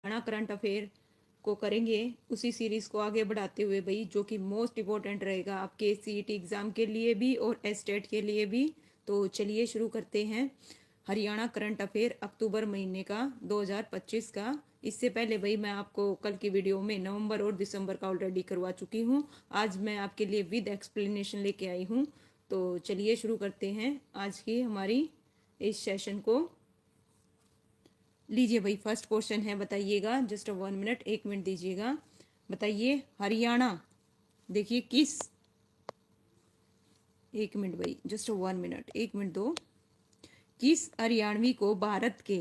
Haryana current affair को करेंगे, उसी सीरीज को आगे बढ़ाते हुए भाई, जो कि मोस्ट इम्पोर्टेंट रहेगा आपके सीईटी एग्जाम के लिए भी और एस्टेट के लिए भी। तो चलिए शुरू करते हैं। हरियाणा करंट अफेयर अक्टूबर महीने का 2025 का। इससे पहले भाई मैं आपको कल की वीडियो में नवंबर और दिसंबर का ऑलरेडी करवा चुकी हूँ। आज मैं आपके लिए विद एक्सप्लेनेशन लेके आई हूँ। तो चलिए शुरू करते हैं आज की हमारी इस सेशन को। लीजिए भाई, फर्स्ट क्वेश्चन है, बताइएगा। जस्ट 1 मिनट, 1 मिनट दीजिएगा। बताइए हरियाणा, देखिए किस, 1 मिनट भाई, जस्ट 1 मिनट, 1 मिनट दो। किस हरियाणवी को भारत के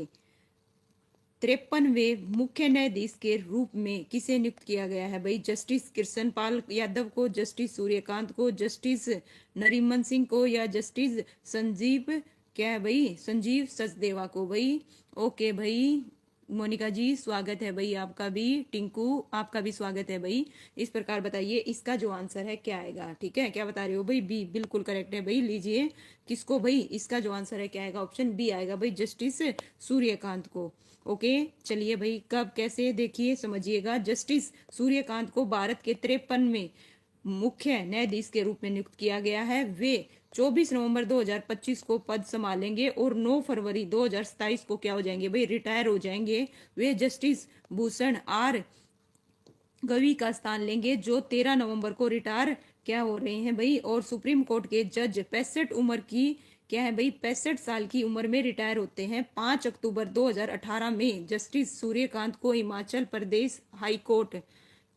53वें मुख्य न्यायाधीश के रूप में किसे नियुक्त किया गया है भाई? जस्टिस कृष्ण पाल यादव को, जस्टिस सूर्यकांत को, जस्टिस नरीमन सिंह को, या जस्टिस संजीव, क्या है भाई, संजीव सचदेवा को भाई? ओके भाई, मोनिका जी स्वागत है भाई आपका भी। टिंकू आपका भी स्वागत है भाई। इस प्रकार बताइए इसका जो आंसर है क्या आएगा? ठीक है, क्या बता रहे हो भाई? बी बिल्कुल करेक्ट है भाई। लीजिए किसको भाई, इसका जो आंसर है क्या आएगा? ऑप्शन बी आएगा भाई, जस्टिस सूर्यकांत को। ओके चलिए भाई, कब कैसे देखिए समझिएगा। जस्टिस सूर्यकांत को भारत के 53वें मुख्य न्यायाधीश के रूप में नियुक्त किया गया है। वे 24 नवंबर 2025 को पद संभालेंगे और 9 फरवरी 2027 को क्या हो जाएंगे भाई? रिटायर हो जाएंगे। वे जस्टिस भूषण आर गवी का स्थान लेंगे, जो 13 नवंबर को रिटायर क्या हो रहे हैं भाई। और सुप्रीम कोर्ट के जज 65 उम्र की, क्या है भाई, 65 साल की उम्र में रिटायर होते हैं। 5 अक्टूबर 2018 में जस्टिस सूर्यकांत को Himachal Pradesh high court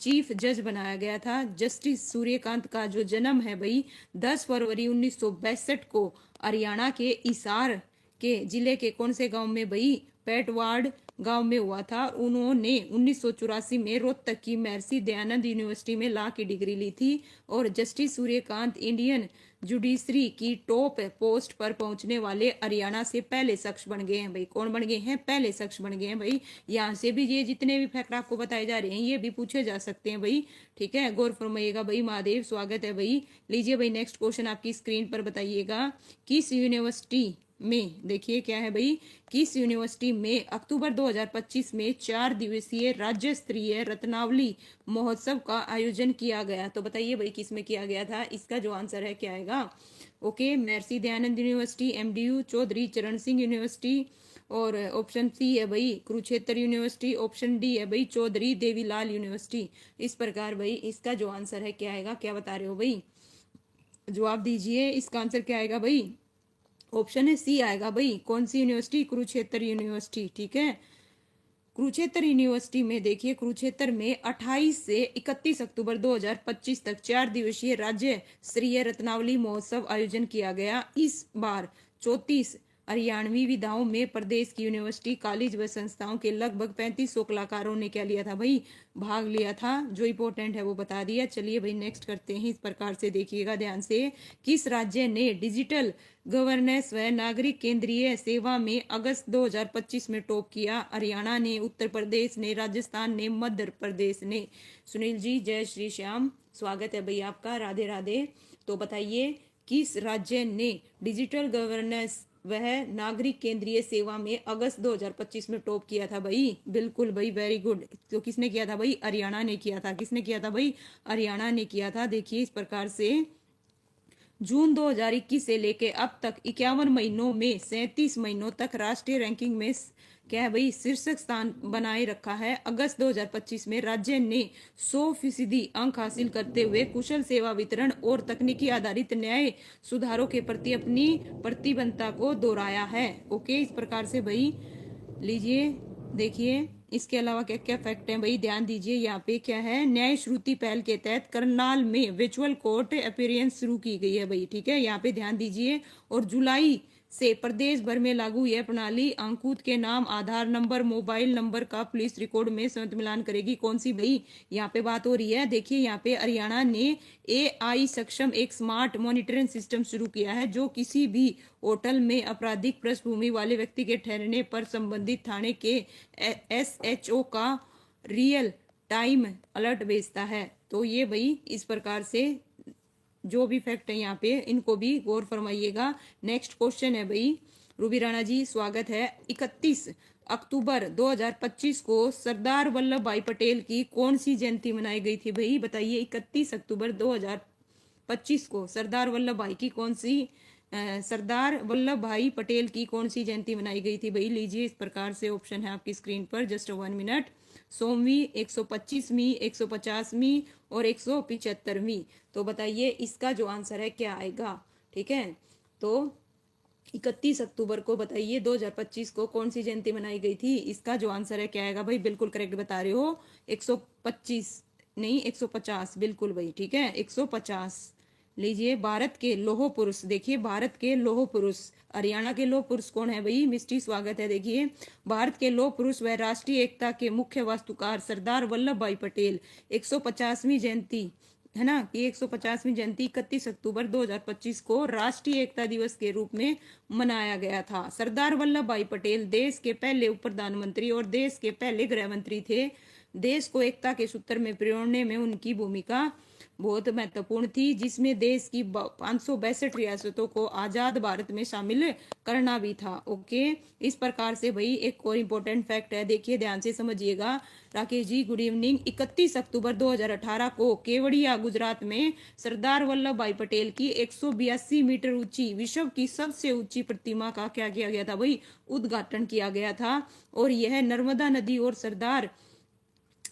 chief जज बनाया गया था। जस्टिस सूर्यकांत का जो जन्म है भाई 10 फरवरी 1962 को हरियाणा के हिसार के जिले के कौन से गांव में भाई? पेटवाड़ गांव में हुआ था। उन्होंने 1984 में रोहतक की महर्षि दयानंद यूनिवर्सिटी में लॉ की डिग्री ली थी। और जस्टिस सूर्यकांत इंडियन जुडिशरी की टॉप पोस्ट पर पहुंचने वाले हरियाणा से पहले शख्स बन गए हैं भाई। कौन बन गए हैं? पहले शख्स बन गए हैं भाई। यहाँ से भी ये जितने भी फैक्ट आपको बताए जा रहे हैं ये भी पूछे जा सकते हैं भाई। ठीक है, गौर फरमाइएगा भाई। महादेव स्वागत है भाई। लीजिए भाई नेक्स्ट क्वेश्चन आपकी स्क्रीन पर बताइएगा। किस यूनिवर्सिटी में, देखिए क्या है भाई, किस यूनिवर्सिटी में अक्टूबर 2025 में 4 दिवसीय राज्य स्तरीय रत्नावली महोत्सव का आयोजन किया गया? तो बताइए भाई किस में किया गया था? इसका जो आंसर है क्या आएगा? Okay, Maharshi Dayanand university, MDU, Chaudhary चरण सिंह यूनिवर्सिटी, और ऑप्शन सी है भाई कुरुक्षेत्र यूनिवर्सिटी, ऑप्शन डी है भाई चौधरी देवीलाल यूनिवर्सिटी। इस प्रकार भाई इसका जो आंसर है क्या आएगा? क्या बता रहे हो भाई? जवाब दीजिए, इसका आंसर क्या आएगा भाई? ऑप्शन है सी आएगा भाई। कौन सी यूनिवर्सिटी? कुरुक्षेत्र यूनिवर्सिटी। ठीक है, कुरुक्षेत्र यूनिवर्सिटी में देखिए, कुरुक्षेत्र में 28 से 31 अक्टूबर 2025 तक 4 दिवसीय राज्य स्तरीय रत्नावली महोत्सव आयोजन किया गया। इस बार 34 हरियाणवी विधाओं में प्रदेश की यूनिवर्सिटी, कॉलेज व संस्थाओं के लगभग 3500 कलाकारों ने क्या लिया था भाई? भाग लिया था। जो इंपॉर्टेंट है वो बता दिया। चलिए भाई नेक्स्ट करते हैं। इस प्रकार से देखिएगा ध्यान से। किस राज्य ने डिजिटल गवर्नेंस व नागरिक केंद्रीय सेवा में अगस्त 2025 में टॉप किया? हरियाणा ने, उत्तर प्रदेश ने, राजस्थान ने, मध्य प्रदेश ने? सुनील जी जय श्री श्याम, स्वागत है भाई आपका, राधे राधे। तो बताइए किस राज्य ने डिजिटल गवर्नेंस वह नागरिक केंद्रीय सेवा में अगस्त 2025 में टॉप किया था भाई? बिल्कुल भाई, वेरी गुड। तो किसने किया था भाई? हरियाणा ने किया था। किसने किया था भाई? हरियाणा ने किया था। देखिए इस प्रकार से जून 2021 से लेके अब तक 51 महीनों में 37 महीनों तक राष्ट्रीय रैंकिंग में क्या है भाई? शीर्षक स्थान बनाए रखा है। अगस्त 2025 में राज्य ने 100% अंक हासिल करते हुए कुशल सेवा वितरण और तकनीकी आधारित न्याय सुधारों के प्रति अपनी प्रतिबद्धता को दोहराया है। ओके, इस प्रकार से भाई लीजिए देखिए इसके अलावा क्या क्या फैक्ट हैं भाई? ध्यान दीजिए। यहाँ पे क्या है, न्याय श्रुति पहल के तहत करनाल में वर्चुअल कोर्ट अपीयरेंस शुरू की गई है भाई। ठीक है, यहाँ पे ध्यान दीजिए। और जुलाई से प्रदेश भर में लागू यह प्रणाली अंकुत के नाम, आधार नंबर, मोबाइल नंबर का पुलिस रिकॉर्ड में संत मिलान करेगी। कौन सी भाई यहाँ पे बात हो रही है? देखिए यहाँ पे हरियाणा ने AI सक्षम एक स्मार्ट मॉनिटरिंग सिस्टम शुरू किया है, जो किसी भी होटल में आपराधिक पृष्ठभूमि वाले व्यक्ति के ठहरने पर संबंधित थाने के SHO का रियल टाइम अलर्ट भेजता है। तो ये भाई इस प्रकार से जो भी फैक्ट है यहाँ पे इनको भी गौर फरमाइएगा। नेक्स्ट क्वेश्चन है भाई, रूबी राणा जी स्वागत है। 31 अक्टूबर 2025 को सरदार वल्लभ भाई पटेल की कौन सी जयंती मनाई गई थी भाई? बताइए 31 अक्टूबर 2025 को सरदार वल्लभ भाई की कौन सी सरदार वल्लभ भाई पटेल की कौन सी जयंती मनाई गई थी भाई? लीजिए इस प्रकार से ऑप्शन है आपकी स्क्रीन पर, जस्ट 1 मिनट। 100वीं, 125वीं, 150वीं और 175वीं। तो बताइए इसका जो आंसर है क्या आएगा? ठीक है, तो 31 अक्टूबर को बताइए 2025 को कौन सी जयंती मनाई गई थी? इसका जो आंसर है क्या आएगा भाई? बिल्कुल करेक्ट बता रहे हो, 125 नहीं 150, बिल्कुल भाई, ठीक है 150। लीजिए भारत के लौह पुरुष, देखिए भारत के लौह पुरुष, हरियाणा के लौह पुरुष कौन है भाई? मिस्टी स्वागत है। देखिए भारत के लौह पुरुष व राष्ट्रीय एकता के मुख्य वास्तुकार सरदार वल्लभ भाई पटेल 150वीं जयंती है ना, कि 150वीं जयंती 31 अक्टूबर 2025 को राष्ट्रीय एकता दिवस के रूप में मनाया गया था। सरदार वल्लभ भाई पटेल देश के पहले उप प्रधानमंत्री और देश के पहले गृह मंत्री थे। देश को एकता के सूत्र में पिरोने में उनकी भूमिका बहुत महत्वपूर्ण थी, जिसमें देश की 562 रियासतों को आजाद भारत में शामिल करना भी था। ओके, इस प्रकार से भाई एक और इम्पोर्टेंट फैक्ट है, देखिए ध्यान से समझिएगा। Rakesh ji good evening. 31 अक्टूबर 2018 को केवड़िया गुजरात में सरदार वल्लभ भाई पटेल की 182 मीटर ऊंची विश्व की सबसे ऊंची प्रतिमा का क्या किया गया था भाई? उद्घाटन किया गया था। और यह नर्मदा नदी और सरदार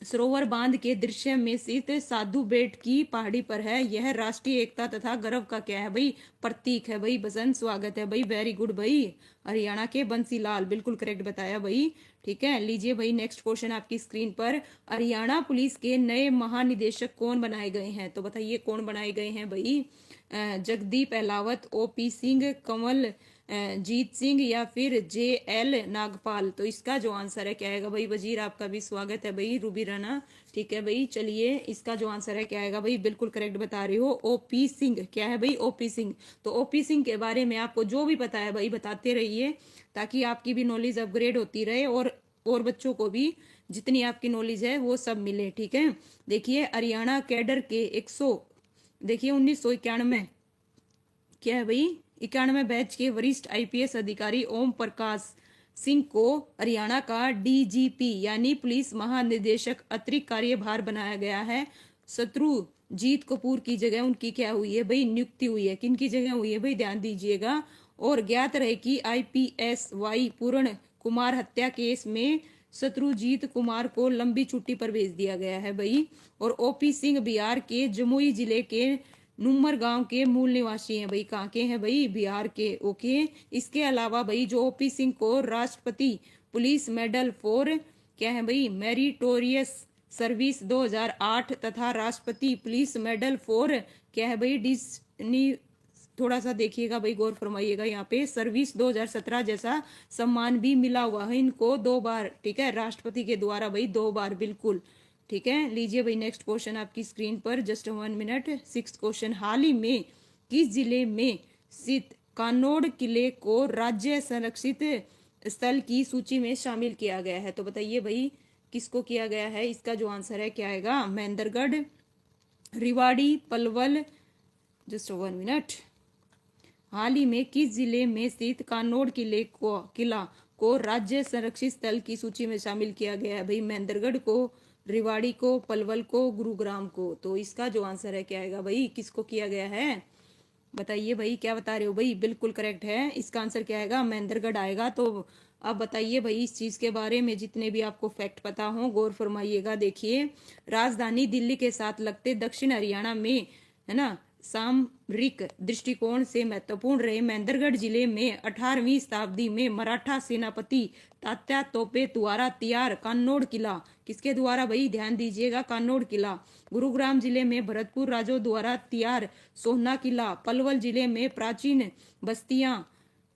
सरोवर बांध के दृश्य में स्थित साधु बेट की पहाड़ी पर है। यह राष्ट्रीय एकता तथा गर्व का क्या है भाई? प्रतीक है भाई। बसंत स्वागत है भाई, वेरी गुड भाई। हरियाणा के बंसीलाल, बिल्कुल करेक्ट बताया भाई, ठीक है। लीजिए भाई नेक्स्ट क्वेश्चन आपकी स्क्रीन पर। हरियाणा पुलिस के नए महानिदेशक कौन बनाए गए हैं? तो बताइए कौन बनाए गए हैं भाई? जगदीप अहलावत, ओपी सिंह, कंवल जीत सिंह या फिर JL नागपाल? तो इसका जो आंसर है क्या आएगा भाई? वजीर आपका भी स्वागत है भाई, रूबी राणा, ठीक है भाई। चलिए इसका जो आंसर है क्या आएगा भाई? बिल्कुल करेक्ट बता रहे हो, OP सिंह। क्या है भाई? OP सिंह। तो OP सिंह के बारे में आपको जो भी पता है भाई बताते रहिए, ताकि आपकी भी नॉलेज अपग्रेड होती रहे और बच्चों को भी जितनी आपकी नॉलेज है वो सब मिले, ठीक है। देखिए हरियाणा कैडर के 100 देखिए 1991 क्या है भाई? 91 बैच के वरिष्ठ IPS अधिकारी ओम प्रकाश सिंह को हरियाणा का DGP यानी पुलिस महानिदेशक अतिरिक्त कार्यभार बनाया गया है। शत्रुजीत कपूर की जगह उनकी क्या हुई है भाई? नियुक्ति हुई है। किनकी जगह हुई है भाई? ध्यान दीजिएगा। और ज्ञात रहे कि IPS वाई पूर्ण कुमार हत्या केस में शत्रुजीत कुमार को लंबी छुट्टी पर भेज दिया गया है भाई। और OP सिंह बिहार के जमुई जिले के नुमर गांव के मूल निवासी हैं भाई। कहाँ के हैं भाई? बिहार के। ओके, इसके अलावा भाई जो OP सिंह को राष्ट्रपति पुलिस मेडल फॉर क्या है भाई? मेरिटोरियस सर्विस 2008 तथा राष्ट्रपति पुलिस मेडल फॉर क्या है भाई? डिस्नी, थोड़ा सा देखिएगा भाई, गौर फरमाइएगा यहाँ पे, सर्विस 2017 जैसा सम्मान भी मिला हुआ है इनको 2 बार, ठीक है, राष्ट्रपति के द्वारा भाई 2 बार, बिल्कुल ठीक है। लीजिए भाई नेक्स्ट क्वेश्चन आपकी स्क्रीन पर, जस्ट 1 मिनट। 6th क्वेश्चन, हाल ही में किस जिले में स्थित कानोड़ किले को राज्य संरक्षित स्थल की सूची में शामिल किया गया है? तो बताइए भाई किसको किया गया है? इसका जो आंसर है क्या आएगा? Mahendragarh, Rewari, Palwal, just 1 minute. हाल ही में किस जिले में स्थित कानोड़ किला को राज्य संरक्षित स्थल की सूची में शामिल किया गया है भाई? महेंद्रगढ़ को, रिवाड़ी को, पलवल को, गुरुग्राम को। तो इसका जो आंसर है क्या आएगा भाई? किसको किया गया है? बताइए भाई, क्या बता रहे हो भाई? बिल्कुल करेक्ट है, इसका आंसर क्या आएगा? महेंद्रगढ़ आएगा। तो अब बताइए भाई इस चीज के बारे में जितने भी आपको फैक्ट पता हो गौर फरमाइएगा। देखिए राजधानी दिल्ली के साथ लगते दक्षिण हरियाणा में है ना सामरिक दृष्टिकोण से महत्वपूर्ण रहे महेंद्रगढ़ जिले में 18वीं शताब्दी में मराठा सेनापति तात्या तोपे द्वारा तैयार कान्नौड़ किला, किसके द्वारा भाई? ध्यान दीजिएगा, कान्नौड़ किला। गुरुग्राम जिले में भरतपुर राजों द्वारा तैयार सोहना किला। पलवल जिले में प्राचीन बस्तियां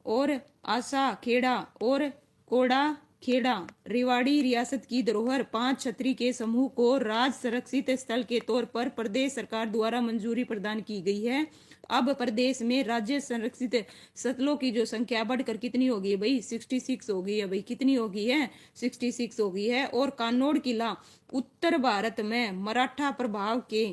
और आशा खेड़ा और कोड़ा खेड़ा। रेवाड़ी रियासत की धरोहर 5 छतरी के समूह को राज्य संरक्षित स्थल के तौर पर प्रदेश सरकार द्वारा मंजूरी प्रदान की गई है। अब प्रदेश में राज्य संरक्षित स्थलों की जो संख्या बढ़कर कितनी होगी भाई? 66 हो गई है भाई। कितनी हो गई है? 66 हो गई है। और कान्नौड़ किला उत्तर भारत में मराठा प्रभाव के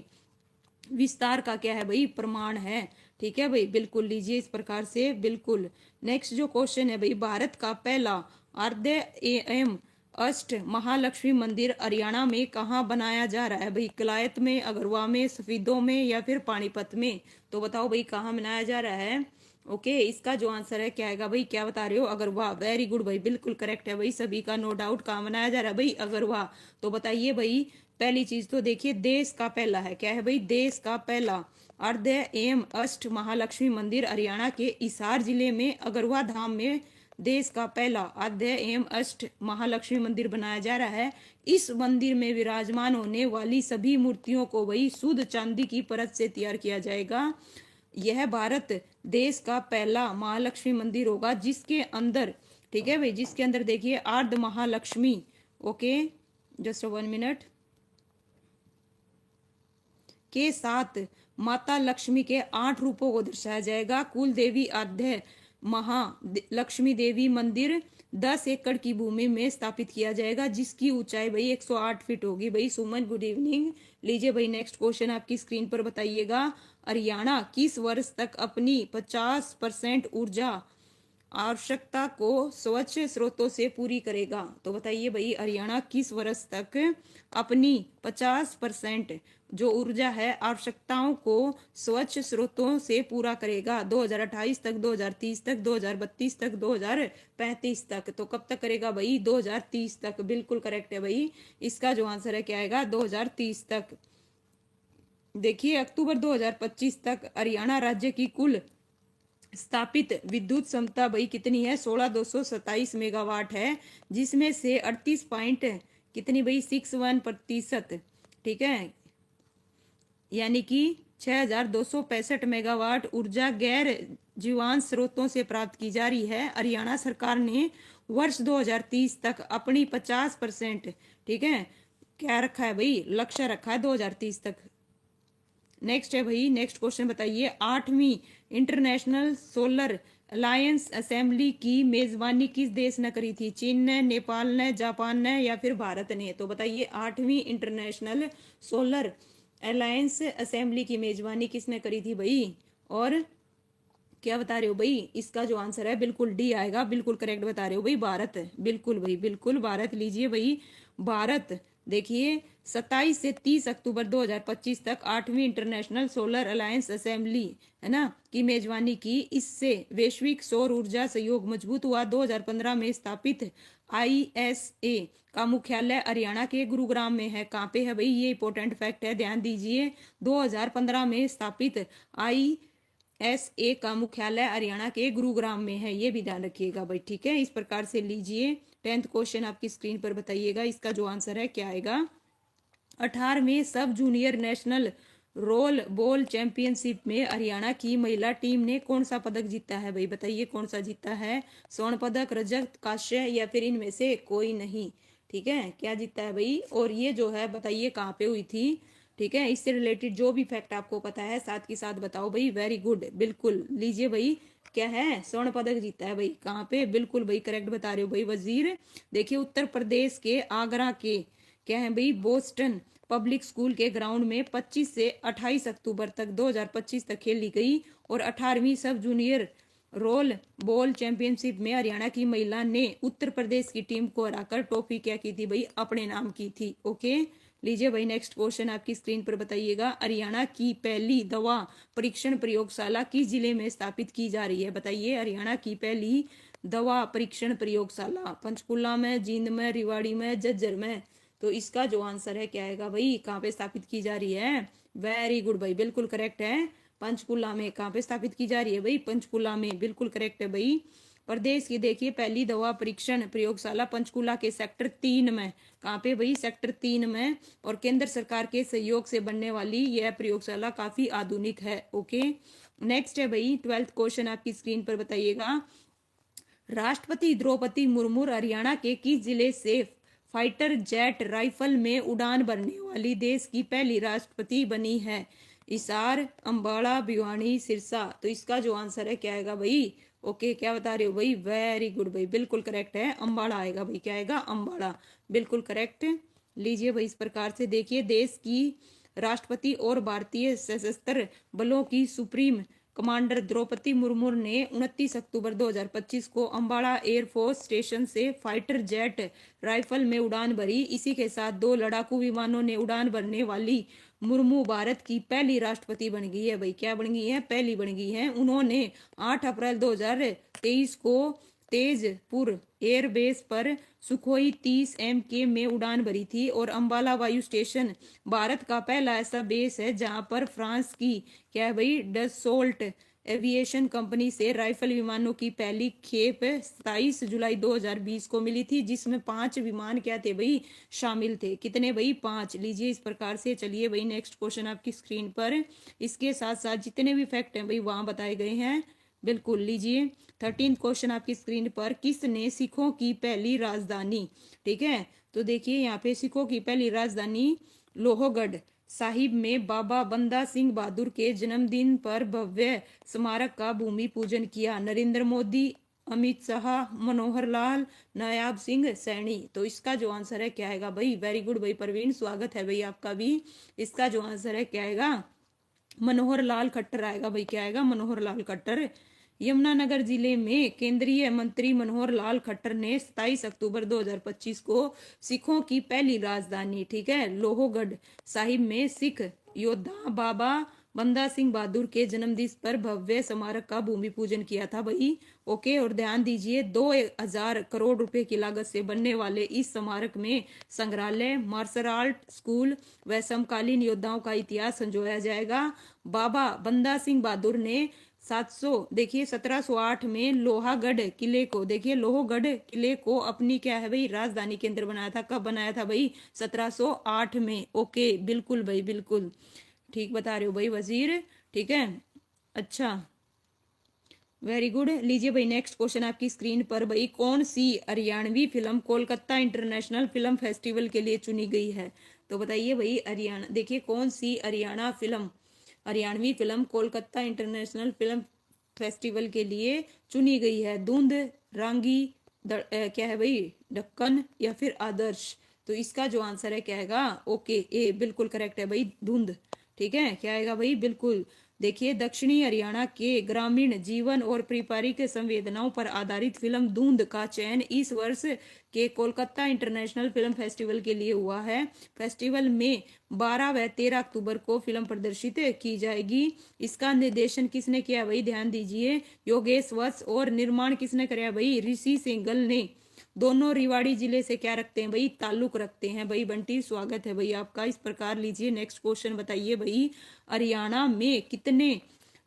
विस्तार का क्या है भाई? प्रमाण है, ठीक है भाई, बिल्कुल। लीजिए इस प्रकार से, बिल्कुल नेक्स्ट जो क्वेश्चन है भाई, भारत का पहला अर्ध एम अष्ट महालक्ष्मी मंदिर हरियाणा में कहाँ बनाया जा रहा है भाई? कलायत में, अगरवा में, सफीदों में या फिर पानीपत में? तो बताओ भाई कहाँ बनाया जा रहा है? ओके, इसका जो आंसर है क्या आएगा भाई? क्या बता रहे हो? अगरवा। वेरी गुड भाई, बिल्कुल करेक्ट है भाई, सभी का नो डाउट। कहाँ बनाया जा रहा है भाई? अगरवा। तो बताइए भाई, पहली चीज तो देखिए, देश का पहला है, क्या है भाई? देश का पहला अर्ध एवं अष्ट महालक्ष्मी मंदिर हरियाणा के हिसार जिले में अगरवा धाम में देश का पहला अर्ध एवं अष्ट महालक्ष्मी मंदिर बनाया जा रहा है। इस मंदिर में विराजमान होने वाली सभी मूर्तियों को वही शुद्ध चांदी की परत से तैयार किया जाएगा। यह भारत देश का पहला महालक्ष्मी मंदिर होगा जिसके अंदर, ठीक है भाई, जिसके अंदर देखिए अर्ध महालक्ष्मी, ओके जस्ट 1 मिनट, के साथ माता लक्ष्मी के 8 रूपों को दर्शाया जाएगा। कुल देवी आद्य महालक्ष्मी देवी मंदिर 10 एकड़ की भूमि में स्थापित किया जाएगा जिसकी ऊंचाई भाई 108 फीट होगी। भाई सुमन गुड इवनिंग। लीजिए भाई नेक्स्ट क्वेश्चन आपकी स्क्रीन पर बताइएगा, हरियाणा किस वर्ष तक अपनी 50% ऊर्जा आवश्यकता को स्वच्छ स्रोतों से पूरी करेगा? तो बताइए भाई, हरियाणा किस वर्ष तक अपनी 50% जो ऊर्जा है आवश्यकताओं को स्वच्छ स्रोतों से पूरा करेगा? 2028 तक, 2030 तक, 2032 तक, 2035 तक? तो कब तक करेगा भाई? 2030 तक। बिल्कुल करेक्ट है भाई, इसका जो आंसर है क्या आएगा? 2030 तक। देखिए अक्टूबर 2025 तक हरियाणा राज्य की कुल स्थापित विद्युत क्षमता भाई कितनी है? 16,227 मेगावाट है, जिसमें से 38 पॉइंट कितनी भाई? 61%, ठीक है, यानी कि 6,265 मेगावाट ऊर्जा गैर जीवांत स्रोतों से प्राप्त की जा रही है। हरियाणा सरकार ने वर्ष 2030 तक अपनी 50%, ठीक है, क्या रखा है भाई? लक्ष्य रखा है 2030 तक। नेक्स्ट है भाई, नेक्स्ट क्वेश्चन बताइए, 8वीं इंटरनेशनल सोलर अलायंस असेंबली की मेजबानी किस देश ने करी थी? चीन ने, नेपाल ने, जापान ने या फिर भारत ने? तो बताइए 8वीं इंटरनेशनल सोलर अलायंस असेंबली की मेजबानी किसने करी थी भाई? और क्या बता रहे हो भाई? इसका जो आंसर है बिल्कुल डी आएगा, बिल्कुल करेक्ट बता रहे हो भाई, भारत। बिल्कुल भाई, बिल्कुल भारत। लीजिए भाई, भारत देखिए 27 से 30 अक्टूबर 2025 तक 8वीं इंटरनेशनल सोलर अलायंस असेंबली है ना की मेजबानी की। इससे वैश्विक सौर ऊर्जा सहयोग मजबूत हुआ। 2015 में स्थापित ISA का मुख्यालय हरियाणा के गुरुग्राम में है। कहाँ पे है भाई? ये इंपॉर्टेंट फैक्ट है, ध्यान दीजिए। 2015 में स्थापित ISA का मुख्यालय हरियाणा के गुरुग्राम में है, ये भी ध्यान रखिएगा भाई, ठीक है। इस प्रकार से लीजिए 10th क्वेश्चन आपकी स्क्रीन पर बताइएगा, इसका जो आंसर है क्या आएगा? 18वें sub junior national roll ball championship में हरियाणा की महिला टीम ने कौन सा पदक जीता है भाई? बताइए कौन सा जीता है? स्वर्ण पदक, रजत, कांस्य या फिर इनमें से कोई नहीं, ठीक है। क्या जीता है भाई? और ये जो है बताइए कहाँ पे हुई थी, ठीक है। इससे रिलेटेड जो भी फैक्ट आपको पता है साथ के साथ बताओ भाई। वेरी गुड, बिल्कुल। लीजिए भाई, क्या है? स्वर्ण पदक जीता है भाई। कहाँ पे? बिल्कुल भाई करेक्ट बता रहे हो भाई वजीर। देखिए उत्तर प्रदेश के आगरा के क्या है भाई? बोस्टन पब्लिक स्कूल के ग्राउंड में 25 से 28 अक्टूबर तक 2025 तक खेली गई। और 18वीं सब जूनियर रोल बॉल चैंपियनशिप में हरियाणा की महिला ने उत्तर प्रदेश की टीम को हराकर ट्रॉफी क्या की थी भाई? अपने नाम की थी। ओके, लीजिए भाई नेक्स्ट क्वेश्चन आपकी स्क्रीन पर बताइएगा, हरियाणा की पहली दवा परीक्षण प्रयोगशाला किस जिले में स्थापित की जा रही है? बताइए, हरियाणा की पहली दवा परीक्षण प्रयोगशाला पंचकुला में, जींद में, रेवाड़ी में, झज्जर में? तो इसका जो आंसर है क्या आएगा भाई? कहाँ पे स्थापित की जा रही है? वेरी गुड भाई, बिल्कुल करेक्ट है, पंचकुला में। कहाँ पे स्थापित की जा रही है भाई? पंचकुला में, बिल्कुल करेक्ट है भाई। प्रदेश की देखिए पहली दवा परीक्षण प्रयोगशाला पंचकुला के सेक्टर 3 में। कहाँ पे भाई? सेक्टर 3 में। और केंद्र सरकार के सहयोग से बनने वाली यह प्रयोगशाला काफी आधुनिक है। ओके, नेक्स्ट है भाई 12th क्वेश्चन आपकी स्क्रीन पर बताइएगा, राष्ट्रपति द्रौपदी मुर्मू हरियाणा के किस जिले से फाइटर जेट राइफल में उड़ान भरने वाली देश की पहली राष्ट्रपति बनी है? हिसार, अंबाला, भिवानी, सिरसा? तो इसका जो आंसर है क्या आएगा भाई? ओके, क्या बता रहे हो भाई? वेरी गुड भाई, बिल्कुल करेक्ट है, अंबाला आएगा भाई। क्या आएगा? अंबाला, बिल्कुल करेक्ट। लीजिए भाई इस प्रकार से देखिए, देश की राष्ट्रपति और भारतीय सशस्त्र बलों की सुप्रीम कमांडर द्रौपदी मुर्मू ने 29 अक्टूबर 2025 को अंबाला एयरफोर्स स्टेशन से फाइटर जेट राइफल में उड़ान भरी। इसी के साथ 2 लड़ाकू विमानों ने उड़ान भरने वाली मुर्मू भारत की पहली राष्ट्रपति बन गई है। भाई क्या बन गई है? पहली बन गई है। उन्होंने 8 अप्रैल 2023 को तेजपुर एयरबेस पर सुखोई 30 MK में उड़ान भरी थी। और अंबाला वायु स्टेशन भारत का पहला ऐसा बेस है जहां पर फ्रांस की क्या है भाई डसोल्ट एविएशन कंपनी से राइफल विमानों की पहली खेप 27 जुलाई 2020 को मिली थी, जिसमें 5 विमान क्या थे भाई? शामिल थे। कितने भाई? 5। लीजिए इस प्रकार से। चलिए भाई नेक्स्ट क्वेश्चन आपकी स्क्रीन पर। इसके साथ साथ जितने भी फैक्ट हैं भाई वहां बताए गए हैं। बिल्कुल। लीजिए 13 क्वेश्चन आपकी स्क्रीन पर। किसने सिखों की पहली राजधानी, ठीक है, तो देखिए यहाँ पे सिखों की पहली राजधानी लोहगढ़ साहिब में बाबा बंदा सिंह बहादुर के जन्मदिन पर भव्य स्मारक का भूमि पूजन किया? नरेंद्र मोदी, अमित शाह, मनोहर लाल, नायाब सिंह सैनी। तो इसका जो आंसर है क्या आएगा भाई? वेरी गुड भाई प्रवीण, स्वागत है भाई आपका भी। इसका जो आंसर है क्या आएगा? मनोहर लाल खट्टर आएगा भाई। क्या आएगा? मनोहर लाल खट्टर। यमुनानगर जिले में केंद्रीय मंत्री मनोहर लाल खट्टर ने 27 अक्टूबर 2025 को सिखों की पहली राजधानी, ठीक है, लोहगढ़ साहिब में सिख योद्धा बाबा बंदा सिंह बहादुर के जन्मदिन पर भव्य स्मारक का भूमि पूजन किया था भाई। ओके। और ध्यान दीजिए 2000 करोड़ रुपए की लागत से बनने वाले इस स्मारक में संग्रहालय, मार्शल आर्ट स्कूल व समकालीन योद्धाओं का इतिहास संजोया जाएगा। बाबा बंदा सिंह बहादुर ने 1708 में लोहागढ़ किले को, देखिए लोहगढ़ किले को अपनी क्या है भाई राजधानी केंद्र बनाया था। कब बनाया था भाई? 1708 में। ओके बिल्कुल भाई बिल्कुल ठीक बता रहे हो भाई वजीर, ठीक है। अच्छा वेरी गुड। लीजिए भाई नेक्स्ट क्वेश्चन आपकी स्क्रीन पर भाई। कौन सी Haryanvi film Kolkata international film festival के लिए चुनी गई है? तो बताइए भाई हरियाणा, देखिए कौन सी Haryanvi film Kolkata international film festival के लिए चुनी गई है? धुंध, रांगी, क्या है भाई ढक्कन या फिर आदर्श? तो इसका जो आंसर है क्या आएगा? ओके ए बिल्कुल करेक्ट है भाई धुंध, ठीक है। क्या आएगा भाई? बिल्कुल। देखिए दक्षिणी हरियाणा के ग्रामीण जीवन और पारिवारिक संवेदनाओं पर आधारित फिल्म धुंध का चयन इस वर्ष के कोलकाता इंटरनेशनल फिल्म फेस्टिवल के लिए हुआ है। फेस्टिवल में 12 व 13 अक्टूबर को फिल्म प्रदर्शित की जाएगी। इसका निर्देशन किसने किया भाई? ध्यान दीजिए योगेश वत्स। और निर्माण किसने कराया भाई? ऋषि सिंघल ने। दोनों रिवाड़ी जिले से क्या रखते हैं भाई? ताल्लुक रखते हैं भाई। बंटी स्वागत है भाई आपका। इस प्रकार लीजिए नेक्स्ट क्वेश्चन बताइए भाई। हरियाणा में कितने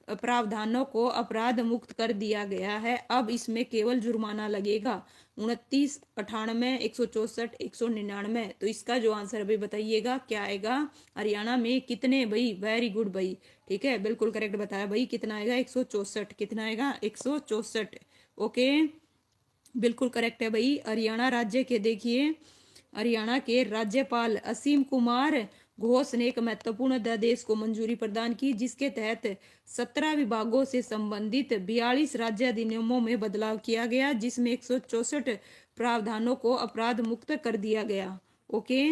प्रावधानों को अपराध मुक्त कर दिया गया है? अब इसमें केवल जुर्माना लगेगा। 29, 98, 164, 199। तो इसका जो आंसर भाई बताइएगा क्या आएगा? हरियाणा में कितने भाई? वेरी गुड भाई, ठीक है बिल्कुल करेक्ट बताया भाई। कितना आएगा? 164। कितना आएगा? 164। ओके बिल्कुल करेक्ट है भाई। हरियाणा राज्य के, देखिए हरियाणा के राज्यपाल असीम कुमार घोष ने एक महत्वपूर्ण अध्यादेश को मंजूरी प्रदान की, जिसके तहत 17 विभागों से संबंधित 42 राज्य अधिनियमों में बदलाव किया गया, जिसमें 164 प्रावधानों को अपराध मुक्त कर दिया गया। ओके।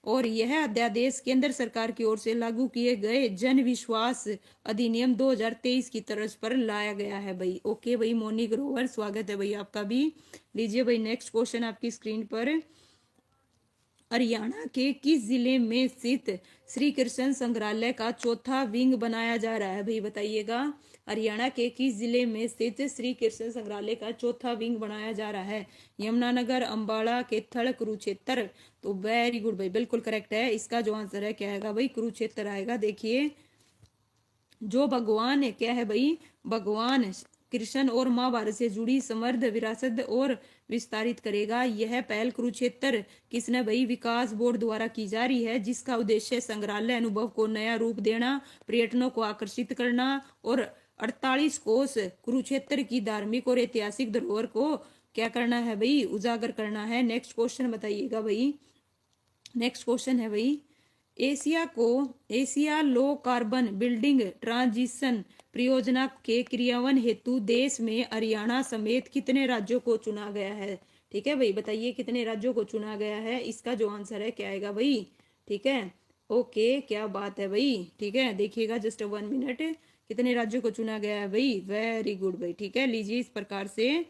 और यह अध्यादेश केंद्र सरकार की ओर से लागू किए गए जन विश्वास अधिनियम 2023 की तर्ज पर लाया गया है भाई। ओके भाई मोनी ग्रोवर स्वागत है भाई आपका भी। लीजिए भाई नेक्स्ट क्वेश्चन आपकी स्क्रीन पर। हरियाणा के किस जिले में स्थित श्री कृष्ण संग्रहालय का चौथा विंग बनाया जा रहा है भाई? बताइएगा। हरियाणा के किस जिले में स्थित श्री कृष्ण संग्रहालय का चौथा विंग बनाया जा रहा है? यमुनानगर, अंबाला, कैथल, कुरुक्षेत्र। तो वेरी गुड भाई बिल्कुल करेक्ट है। इसका जो आंसर है क्या आएगा भाई? कुरुक्षेत्र आएगा। देखिए जो भगवान क्या है भाई? भगवान कृष्ण और महाभारत से जुड़ी समृद्ध विरासत और विस्तारित करेगा। यह पहल कुरुक्षेत्र किसने भाई? विकास बोर्ड द्वारा की जा रही है, जिसका उद्देश्य संग्रहालय अनुभव को नया रूप देना, पर्यटकों को आकर्षित करना और 48 कोस कुरुक्षेत्र की धार्मिक और ऐतिहासिक धरोहर को क्या करना है भाई? उजागर करना है। नेक्स्ट क्वेश्चन बताइएगा भाई। नेक्स्ट क्वेश्चन है भाई Asia low carbon building transition परियोजना के क्रियान्वयन हेतु देश में हरियाणा समेत कितने राज्यों को चुना गया है? ठीक है भाई बताइए कितने राज्यों को चुना गया है? इसका जो आंसर है क्या आएगा भाई? ठीक है ओके क्या बात है भाई। ठीक है देखिएगा जस्ट 1 मिनट। कितने राज्यों को चुना गया है भाई? वेरी गुड भाई, ठीक है। लीजिए, इस प्रकार से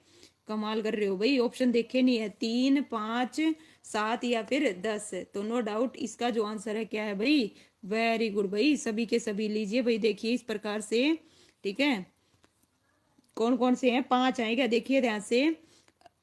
कमाल कर रहे हो भाई। ऑप्शन देखे नहीं है, 3, 5, 7 या फिर 10, तो नो डाउट इसका जो आंसर है क्या है भाई? वेरी गुड भाई, सभी के सभी। लीजिए भाई, देखिए इस प्रकार से, ठीक है। कौन कौन से हैं? 5 आएगा, देखिए ध्यान से।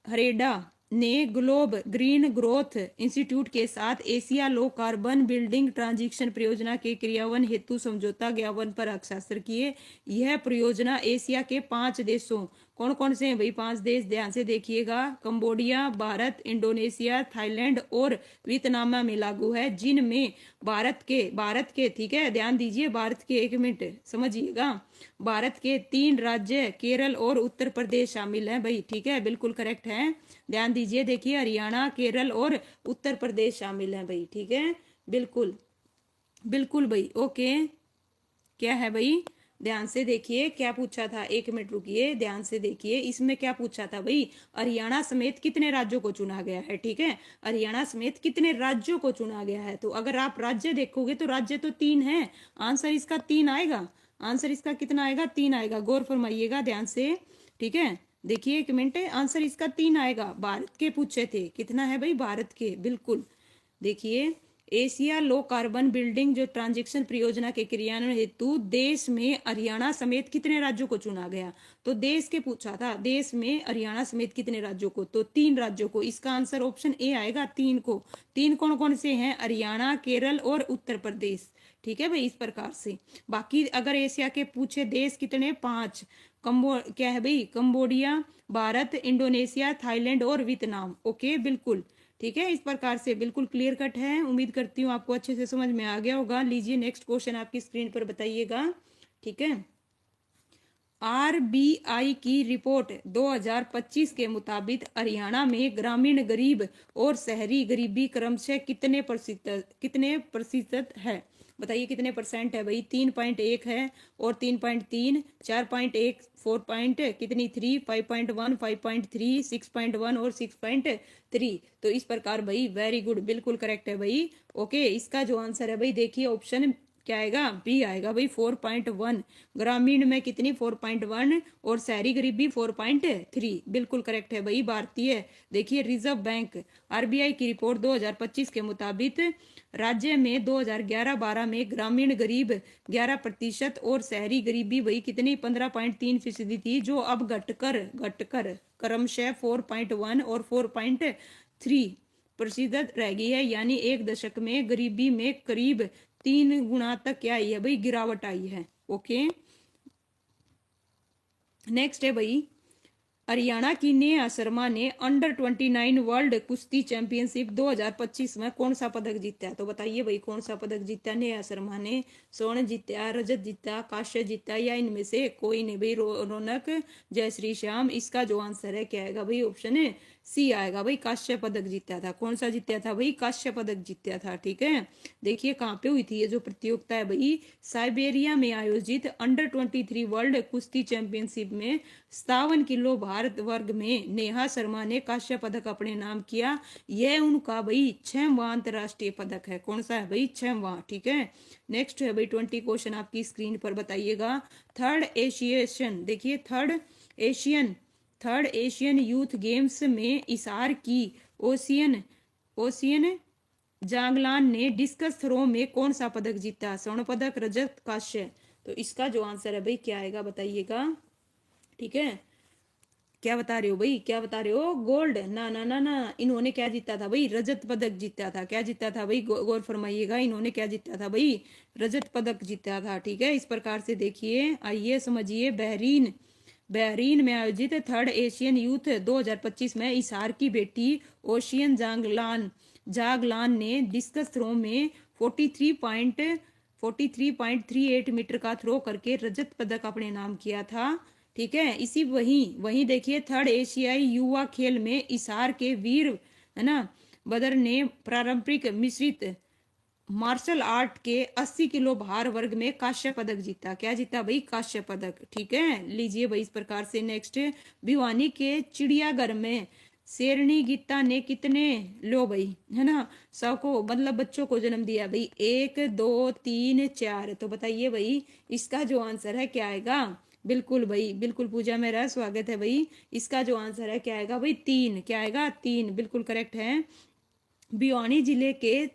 हरेडा ने ग्लोब ग्रीन ग्रोथ इंस्टीट्यूट के साथ Asia low carbon building transition परियोजना के क्रियान्वयन हेतु समझौता ज्ञापन पर हस्ताक्षर किए। यह परियोजना एशिया के 5 देशों, कौन कौन से हैं भाई 5 देश? ध्यान से देखिएगा। कंबोडिया, भारत, इंडोनेशिया, थाईलैंड और वियतनाम में लागू है, जिनमें भारत के ठीक है, ध्यान दीजिए, भारत के, 1 मिनट समझिएगा, भारत के 3 राज्य केरल और उत्तर प्रदेश शामिल हैं भाई, ठीक है, बिल्कुल करेक्ट है। ध्यान दीजिए, देखिए हरियाणा, केरल और उत्तर प्रदेश शामिल हैं भाई, ठीक है, बिल्कुल बिल्कुल भाई, ओके। क्या है भाई? ध्यान से देखिए क्या पूछा था, 1 मिनट रुकिए, ध्यान से देखिए इसमें क्या पूछा था भाई? हरियाणा समेत कितने राज्यों को चुना गया है, ठीक है, हरियाणा समेत कितने राज्यों को चुना गया है। तो अगर आप राज्य देखोगे तो राज्य तो 3 है, आंसर इसका 3 आएगा। आंसर इसका कितना आएगा? 3 आएगा, गौर फरमाइएगा ध्यान से, ठीक है। देखिए 1 मिनट, आंसर इसका 3 आएगा। भारत के पूछे थे, कितना है भाई? भारत के, बिल्कुल। देखिए, एशिया लो कार्बन बिल्डिंग जो ट्रांजेक्शन परियोजना के क्रियान्वयन हेतु देश में हरियाणा समेत कितने राज्यों को चुना गया? तो देश के पूछा था, देश में हरियाणा समेत कितने राज्यों को? तो 3 राज्यों को। इसका आंसर ऑप्शन ए आएगा, 3 को। 3 कौन कौन से हैं? हरियाणा, केरल और उत्तर प्रदेश, ठीक है भाई, इस प्रकार से। बाकी अगर एशिया के पूछे देश कितने? 5। क्या है भाई? कंबोडिया, भारत, इंडोनेशिया, थाईलैंड और वियतनाम, ओके, बिल्कुल ठीक है। इस प्रकार से बिल्कुल क्लियर कट है, उम्मीद करती हूँ आपको अच्छे से समझ में आ गया होगा। लीजिए नेक्स्ट क्वेश्चन आपकी स्क्रीन पर बताइएगा, ठीक है। आरबीआई की रिपोर्ट 2025 के मुताबिक हरियाणा में ग्रामीण गरीब और शहरी गरीबी क्रमशः कितने प्रतिशत है? बताइए कितने परसेंट है भाई? 3.1 है, और 3.3, 4.1, 4 पॉइंट कितनी 3, 5.1, 5.3, 6.1 और 6.3। तो इस प्रकार भाई, वेरी गुड, बिल्कुल करेक्ट है भाई, ओके। इसका जो आंसर है भाई, देखिए ऑप्शन क्या आएगा? बी आएगा भाई, 4.1। ग्रामीण में कितनी? 4.1, और शहरी गरीबी 4.3, बिल्कुल करेक्ट है भाई, भारतीय। देखिए रिजर्व बैंक, आरबीआई की रिपोर्ट 2025 के मुताबिक राज्य में 2011-12 में ग्रामीण गरीब 11% और शहरी गरीबी वही कितनी? 15.3% थी, जो अब घटकर क्रमशः 4.1 और 4.3% रह गई है। यानी 1 दशक में गरीबी में करीब 3 गुना तक क्या आई है भाई? गिरावट आई है, ओके। नेक्स्ट है भाई, हरियाणा की नेहा शर्मा ने अंडर-29 वर्ल्ड कुश्ती चैंपियनशिप 2025 में कौन सा पदक जीता है? तो बताइए भाई, कौन सा पदक जीता नेहा शर्मा ने? स्वर्ण जीता, रजत जीता, कांस्य जीता, या इनमें से कोई नहीं भाई? रौनक, जय श्री श्याम। इसका जो आंसर है क्या आएगा भाई? ऑप्शन है सी आएगा भाई, कांस्य पदक जीता था। कौन सा जीता था भाई? कांस्य पदक जीता था, ठीक है। देखिए कहाँ पे हुई थी ये जो प्रतियोगिता है भाई? साइबेरिया में आयोजित अंडर-23 वर्ल्ड कुश्ती चैंपियनशिप में 57 किलो भारत वर्ग में नेहा शर्मा ने कांस्य पदक अपने नाम किया। यह उनका भाई 6वां अंतरराष्ट्रीय पदक है। कौन सा है भाई? 6वां, ठीक है। नेक्स्ट है भाई 20 क्वेश्चन आपकी स्क्रीन पर बताइएगा। थर्ड एशियन, देखिए थर्ड एशियन यूथ गेम्स में इसार की ओशियन जांगलान ने डिस्कस थ्रो में कौन सा पदक जीता? स्वर्ण पदक, रजत, कांस्य। तो इसका जो आंसर है भाई क्या आएगा बताइएगा, ठीक है। क्या बता रहे हो भाई? क्या बता रहे हो? गोल्ड? ना ना ना ना, इन्होंने क्या जीता था भाई? रजत पदक जीता था। क्या जीता था भाई? गौर फरमाइएगा, इन्होंने क्या जीता था भाई? रजत पदक जीता था, ठीक है। इस प्रकार से देखिए, आइए समझिए। बहरीन में आयोजित थर्ड एशियन यूथ 2025 में इसार की बेटी ओशियन जागलान ने डिस्कस थ्रो में 43.38 मीटर का थ्रो करके रजत पदक अपने नाम किया था, ठीक है। इसी वहीं देखिए, थर्ड एशियाई युवा खेल में इसार के वीर, है ना, बदर ने पारंपरिक मिश्रित मार्शल आर्ट के 80 किलो भार वर्ग में कांस्य पदक जीता। क्या जीता भाई? कांस्य पदक, ठीक है। लीजिए भाई इस प्रकार से। नेक्स्ट, भिवानी के चिड़ियाघर में शेरनी गीता ने कितने, लो भाई, है ना, सबको मतलब बच्चों को जन्म दिया भाई, 1 2 3 4। तो बताइए भाई इसका जो आंसर है क्या आएगा। बिल्कुल भाई, बिल्कुल पूजा मेरा स्वागत है भाई। इसका जो आंसर है क्या आएगा भाई, 3। क्या आएगा, 3, बिल्कुल करेक्ट है। भिवानी जिले के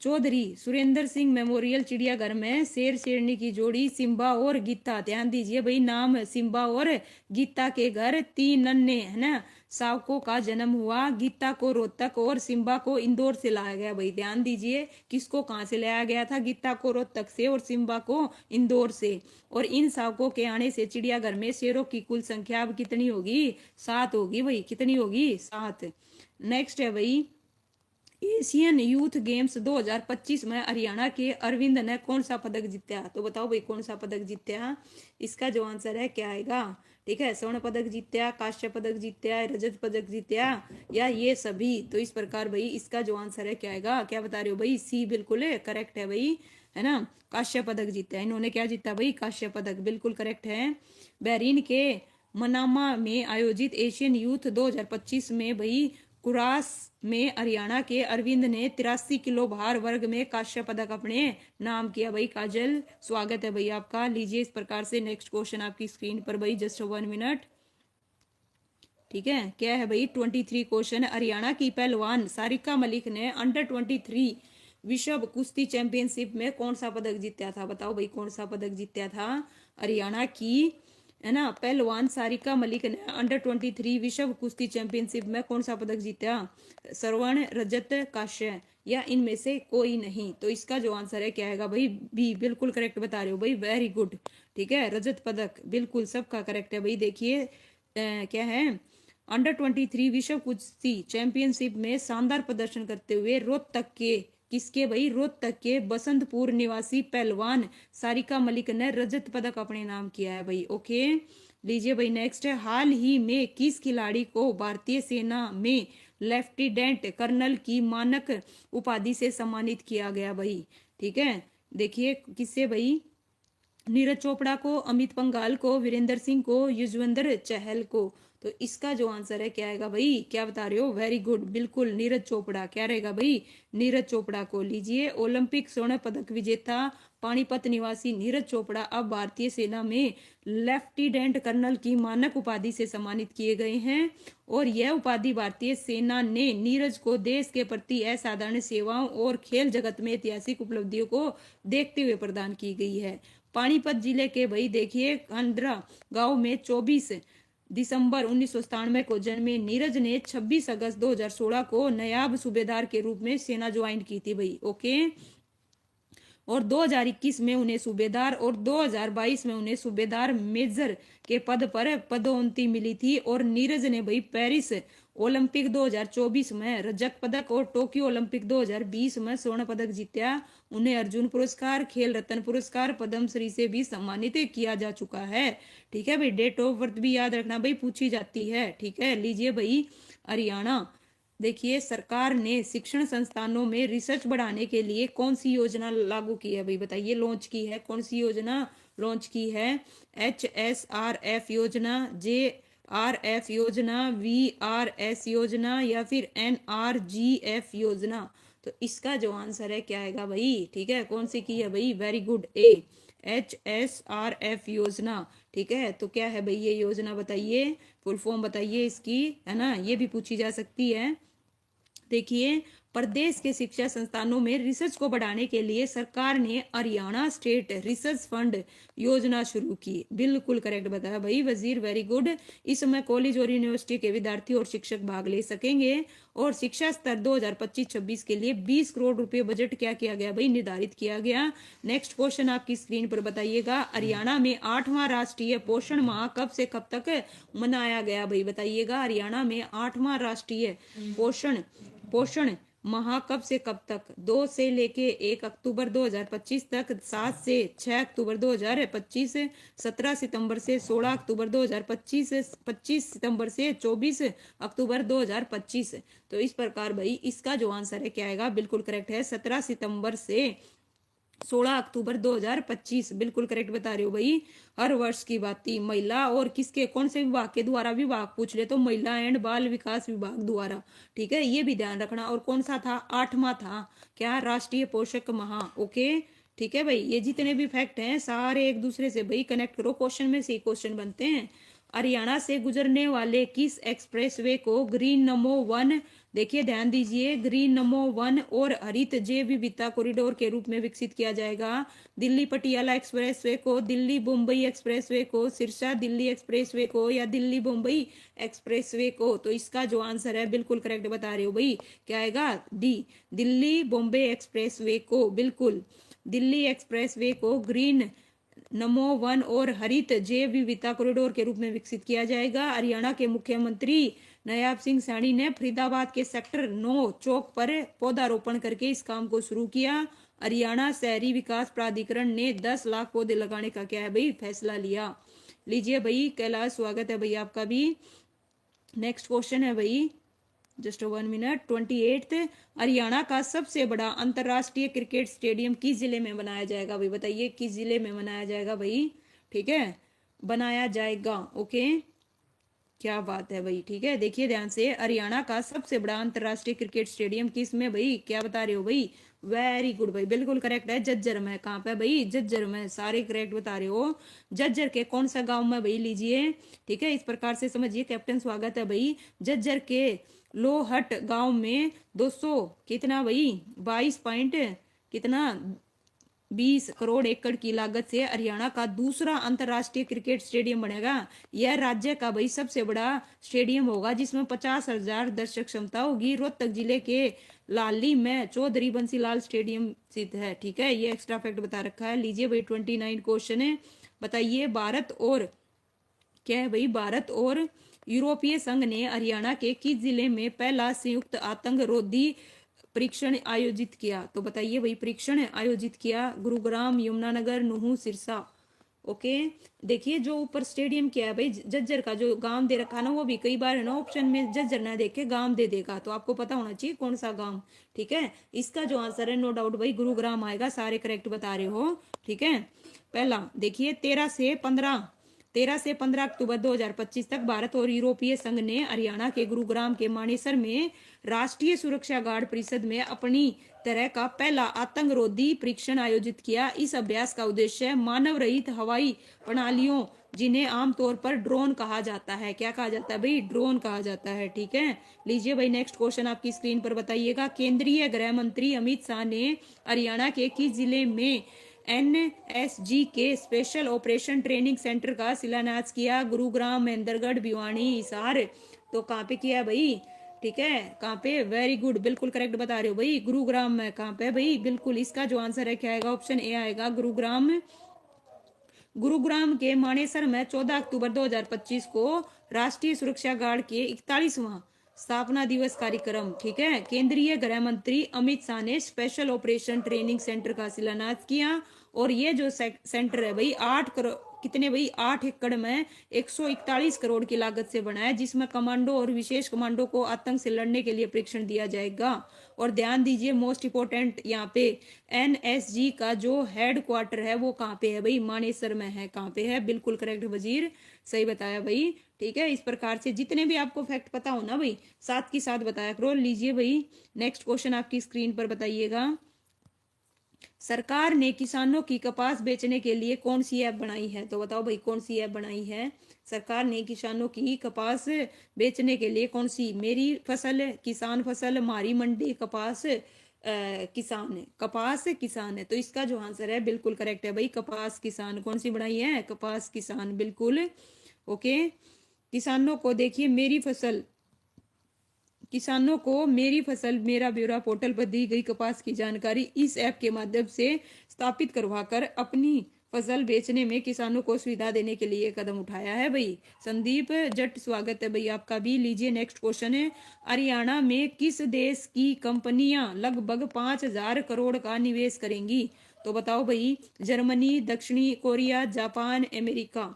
चौधरी सुरेंद्र सिंह मेमोरियल चिड़ियाघर में शेर शेरनी की जोड़ी सिम्बा और गीता, ध्यान दीजिए भाई, नाम सिम्बा और गीता के घर 3 नन्हे, है ना, शावकों का जन्म हुआ। गीता को रोहतक और सिम्बा को इंदौर से लाया गया भाई, ध्यान दीजिए, किसको कहाँ से लाया गया था, गीता को रोहतक से और सिम्बा को इंदौर से। और इन शावकों के आने से चिड़ियाघर में शेरों की कुल संख्या अब कितनी होगी, 7 होगी भाई, कितनी होगी, 7। नेक्स्ट है भाई, एशियन यूथ गेम्स 2025 में हरियाणा के अरविंद ने कौन सा पदक जीता। तो बताओ भाई कौन सा पदक जीता। इसका जो आंसर है क्या आएगा, ठीक है, स्वर्ण पदक जीता, कांस्य पदक जीता, रजत पदक जीता, या ये सभी। तो इस प्रकार भाई इसका जो आंसर है क्या आएगा, क्या बता रहे हो भाई, सी बिल्कुल है करेक्ट है भाई, है ना, कांस्य पदक जीता, इन्होंने क्या जीता भाई, कांस्य पदक, बिल्कुल करेक्ट है। बहरीन के मनामा में आयोजित एशियन यूथ 2025 में भाई कुरास में हरियाणा के अरविंद ने 83 किलो भार वर्ग में कांस्य पदक अपने नाम किया भाई। काजल स्वागत है भाई आपका। लीजिए इस प्रकार से नेक्स्ट क्वेश्चन आपकी स्क्रीन पर भाई, जस्ट 1 मिनट, ठीक है। क्या है भाई, 23 क्वेश्चन। हरियाणा की पहलवान सारिका मलिक ने अंडर-23 विश्व कुश्ती चैंपियनशिप में कौन सा पदक जीता था। बताओ भाई कौन सा पदक जीता था। हरियाणा की, है ना, पहलवान सारिका मलिक ने अंडर-23 विश्व कुश्ती चैंपियनशिप में कौन सा पदक जीता। स्वर्ण, रजत, कांस्य, या इनमें से कोई नहीं। तो इसका जो आंसर है क्या आएगा भाई, बी, बिल्कुल करेक्ट बता रहे हो भाई, वेरी गुड, ठीक है, रजत पदक, बिल्कुल सबका करेक्ट है भाई। देखिए क्या है, अंडर-23 विश्व कुश्ती चैंपियनशिप में शानदार प्रदर्शन करते हुए रोहतक के, किसके भाई, रोहतक के बसंतपुर निवासी पहलवान सारिका मलिक ने रजत पदक अपने नाम किया है भाई। ओके, लीजिए भाई नेक्स्ट है, हाल ही में किस खिलाड़ी को भारतीय सेना में लेफ्टिनेंट कर्नल की मानक उपाधि से सम्मानित किया गया भाई, ठीक है। देखिए किससे भाई, नीरज चोपड़ा को, अमित पंघाल को, वीरेंद्र सिंह को, युजवेंद्र चहल को। तो इसका जो आंसर है क्या आएगा भाई, क्या बता रहे हो, वेरी गुड, बिल्कुल नीरज चोपड़ा। क्या रहेगा भाई, नीरज चोपड़ा को। लीजिए, ओलंपिक स्वर्ण पदक विजेता पानीपत निवासी नीरज चोपड़ा अब भारतीय सेना में लेफ्टिनेंट कर्नल की मानक उपाधि से सम्मानित किए गए हैं। और यह उपाधि भारतीय सेना ने नीरज को देश के प्रति असाधारण सेवाओं और खेल जगत में ऐतिहासिक उपलब्धियों को देखते हुए प्रदान की गई है। पानीपत जिले के भाई देखिए कंदरा गांव में 24 दिसंबर 1997 को जन्मे नीरज ने 26 अगस्त 2016 को नायब सूबेदार के रूप में सेना ज्वाइन की थी भाई। ओके, और 2021 में उन्हें सूबेदार और 2022 में उन्हें सूबेदार मेजर के पद पर पदोन्नति मिली थी। और नीरज ने भाई पेरिस ओलंपिक 2024 में रजत पदक और टोक्यो ओलंपिक 2020 में स्वर्ण पदक जीता। उन्हें अर्जुन पुरस्कार, खेल रत्न पुरस्कार, पद्मश्री से भी सम्मानित किया जा चुका है, ठीक है भाई। डेट ऑफ बर्थ भी याद रखना भाई, पूछी जाती है, ठीक है। लीजिए भाई, हरियाणा, देखिए सरकार ने शिक्षण संस्थानों में रिसर्च बढ़ाने के लिए कौन सी योजना लागू की है भाई, बताइए, लॉन्च की है, कौन सी योजना लॉन्च की है। HSRF योजना, JRF योजना, VRS योजना, या फिर NRGF योजना। तो इसका जो आंसर है क्या आएगा भाई, ठीक है, कौन सी की है भाई, वेरी गुड, ए, HSRF योजना, ठीक है। तो क्या है भाई ये योजना, बताइए, फुल फॉर्म बताइए इसकी, है ना, ये भी पूछी जा सकती है। देखिए, प्रदेश के शिक्षा संस्थानों में रिसर्च को बढ़ाने के लिए सरकार ने हरियाणा स्टेट रिसर्च फंड योजना शुरू की, बिल्कुल करेक्ट बताया भाई वजीर, वेरी गुड। इसमें कॉलेज और यूनिवर्सिटी के विद्यार्थी और शिक्षक भाग ले सकेंगे। और शिक्षा स्तर 2025-26 के लिए 20 करोड़ रुपए बजट क्या किया गया भाई, निर्धारित किया गया। नेक्स्ट क्वेश्चन आपकी स्क्रीन पर बताइएगा, हरियाणा में 8वां राष्ट्रीय पोषण माह कब से कब तक मनाया गया भाई, बताइएगा। हरियाणा में 8वां राष्ट्रीय पोषण माह कब से कब तक, 2 से लेके 1 अक्टूबर 2025 तक, 7 से 6 अक्टूबर 2025, 17 सितंबर से 16 अक्टूबर 2025, 25 सितंबर से 24 अक्टूबर 2025। तो इस प्रकार भाई इसका जो आंसर है क्या आएगा, बिल्कुल करेक्ट है, 17 सितंबर से 16 अक्टूबर 2025, बिल्कुल करेक्ट बता रहे हो भाई। हर वर्ष की बात थी। महिला और किसके कौन से विभाग के द्वारा, विभाग पूछ ले तो महिला एंड बाल विकास विभाग द्वारा, ठीक है, ये भी ध्यान रखना। और कौन सा था, 8वां था क्या, राष्ट्रीय पोषक माह। ओके, ठीक है भाई। ये जितने भी फैक्ट हैं सारे एक दूसरे से भाई कनेक्ट करो, क्वेश्चन में से क्वेश्चन बनते हैं। हरियाणा से गुजरने वाले किस एक्सप्रेसवे को ग्रीन नमो 1, देखिए ध्यान दीजिए, ग्रीन नमो 1 और हरित जैव विविधता कॉरिडोर के रूप में विकसित किया जाएगा। दिल्ली पटियाला एक्सप्रेसवे को, दिल्ली मुंबई एक्सप्रेसवे को, सिरसा दिल्ली एक्सप्रेसवे को, या दिल्ली मुंबई एक्सप्रेसवे को। तो इसका जो आंसर है बिल्कुल करेक्ट बता रहे हो भाई, क्या आएगा, डी, दिल्ली बॉम्बे एक्सप्रेसवे को। बिल्कुल, दिल्ली एक्सप्रेसवे को ग्रीन नमो 1 और हरित जैव विविधता कॉरिडोर के रूप में विकसित किया जाएगा। हरियाणा के मुख्यमंत्री नायाब सिंह सैनी ने फरीदाबाद के सेक्टर 9 चौक पर पौधारोपण करके इस काम को शुरू किया। हरियाणा शहरी विकास प्राधिकरण ने 10 लाख पौधे लगाने का क्या है भाई, फैसला लिया। लीजिए भाई कैलाश, स्वागत है भाई आपका भी। नेक्स्ट क्वेश्चन है भाई, जस्ट 1 मिनट, 28th, हरियाणा का सबसे बड़ा अंतरराष्ट्रीय क्रिकेट स्टेडियम किस जिले में बनाया जाएगा भाई, बताइए किस जिले में बनाया जाएगा भाई, ठीक है, बनाया जाएगा। ओके, क्या बात है भाई, ठीक है। देखिए ध्यान से, हरियाणा का सबसे बड़ा अंतरराष्ट्रीय क्रिकेट स्टेडियम किस में भाई, क्या बता रहे हो भाई, वेरी गुड भाई, बिल्कुल करेक्ट है, झज्जर में। कहाँ पे भाई, झज्जर में, सारे करेक्ट बता रहे हो। झज्जर के कौन सा गांव में भाई, लीजिए, ठीक है, इस प्रकार से समझिए कैप्टन, स्वागत है भाई। झज्जर के लोहट गांव में 200 कितना भाई, 22 पॉइंट कितना, 20 करोड़ एकड़ की लागत से हरियाणा का दूसरा अंतरराष्ट्रीय क्रिकेट स्टेडियम बनेगा। यह राज्य का भाई सबसे बड़ा स्टेडियम होगा, जिसमें 50,000 दर्शक क्षमता होगी। रोहतक जिले के लाली में चौधरी बंसीलाल स्टेडियम स्थित है, ठीक है, ये एक्स्ट्रा फैक्ट बता रखा है। लीजिए भाई 29 क्वेश्चन है, बताइए भारत और क्या है भाई, भारत और यूरोपीय संघ ने हरियाणा के किस जिले में पहला संयुक्त आतंकरोधी परीक्षण आयोजित किया, तो बताइए भाई, परीक्षण आयोजित किया, गुरुग्राम, यमुनानगर, नुहू, सिरसा। ओके, देखिए जो ऊपर स्टेडियम किया है भाई, झज्जर का जो गांव दे रखा ना, वो भी कई बार है ना ऑप्शन में झज्जर ना देखे गांव दे देगा, तो आपको पता होना चाहिए कौन सा गांव, ठीक है। इसका जो आंसर है नो डाउट भाई गुरुग्राम आएगा, सारे करेक्ट बता रहे हो, ठीक है। पहला देखिए, 13 से 15 अक्टूबर 2025 तक भारत और यूरोपीय संघ ने हरियाणा के गुरुग्राम के मानेसर में राष्ट्रीय सुरक्षा गार्ड परिषद में अपनी तरह का पहला आतंकरोधी परीक्षण आयोजित किया। इस अभ्यास का उद्देश्य मानव रहित हवाई प्रणालियों, जिन्हें आमतौर पर ड्रोन कहा जाता है, क्या कहा जाता है भाई, ड्रोन कहा जाता है, ठीक है। लीजिए भाई नेक्स्ट क्वेश्चन आपकी स्क्रीन पर बताइएगा, केंद्रीय गृह मंत्री अमित शाह ने हरियाणा के किस जिले में एनएसजी के स्पेशल ऑपरेशन ट्रेनिंग सेंटर का शिलान्यास किया, गुरुग्राम, महेंद्रगढ़, भिवानी, हिसार, तो कहाँ पे किया भाई, ठीक है, कहाँ पे, वेरी गुड, बिल्कुल करेक्ट बता रहे हो भाई, गुरुग्राम में। कहाँ पे भाई, बिल्कुल, इसका जो आंसर है क्या आएगा, ऑप्शन ए आएगा, गुरुग्राम। गुरुग्राम के मानेसर में 14 अक्टूबर 2025 को राष्ट्रीय सुरक्षा गार्ड के 41वां स्थापना दिवस कार्यक्रम, ठीक है, केंद्रीय गृह मंत्री अमित शाह ने स्पेशल ऑपरेशन ट्रेनिंग सेंटर का शिलान्यास किया। और ये जो सेंटर है भाई 8 करोड़ कितने भाई, 8 एकड़ में 141 करोड़ की लागत से बना है, जिसमें कमांडो और विशेष कमांडो को आतंक से लड़ने के लिए प्रशिक्षण दिया जाएगा। और ध्यान दीजिए मोस्ट इंपोर्टेंट यहाँ पे, एनएसजी का जो हेड क्वार्टर है वो कहाँ पे है भाई, मानेसर में है। कहाँ पे है, बिल्कुल करेक्ट वजीर, सही बताया भाई, ठीक है। इस प्रकार से जितने भी आपको फैक्ट पता हो ना भाई, साथ के साथ बताया करो। लीजिए भाई नेक्स्ट क्वेश्चन आपकी स्क्रीन पर बताइएगा, सरकार ने किसानों की कपास बेचने के लिए कौन सी ऐप बनाई है, तो बताओ भाई कौन सी ऐप बनाई है सरकार ने किसानों की कपास बेचने के लिए, कौन सी, मेरी फसल, किसान फसल, हमारी मंडी, कपास किसान, कपास किसान है, तो इसका जो आंसर है बिल्कुल करेक्ट है भाई, कपास किसान। कौन सी बनाई है, कपास किसान, बिल्कुल ओके। किसानों को देखिए, मेरी फसल, किसानों को मेरी फसल मेरा ब्यौरा पोर्टल पर दी गई कपास की जानकारी इस ऐप के माध्यम से स्थापित करवाकर अपनी फसल बेचने में किसानों को सुविधा देने के लिए कदम उठाया है भाई। संदीप जट, स्वागत है भाई आपका भी। लीजिए नेक्स्ट क्वेश्चन है, हरियाणा में किस देश की कंपनियां लगभग 5,000 करोड़ का निवेश करेंगी, तो बताओ भाई, जर्मनी, दक्षिणी कोरिया, जापान, अमेरिका।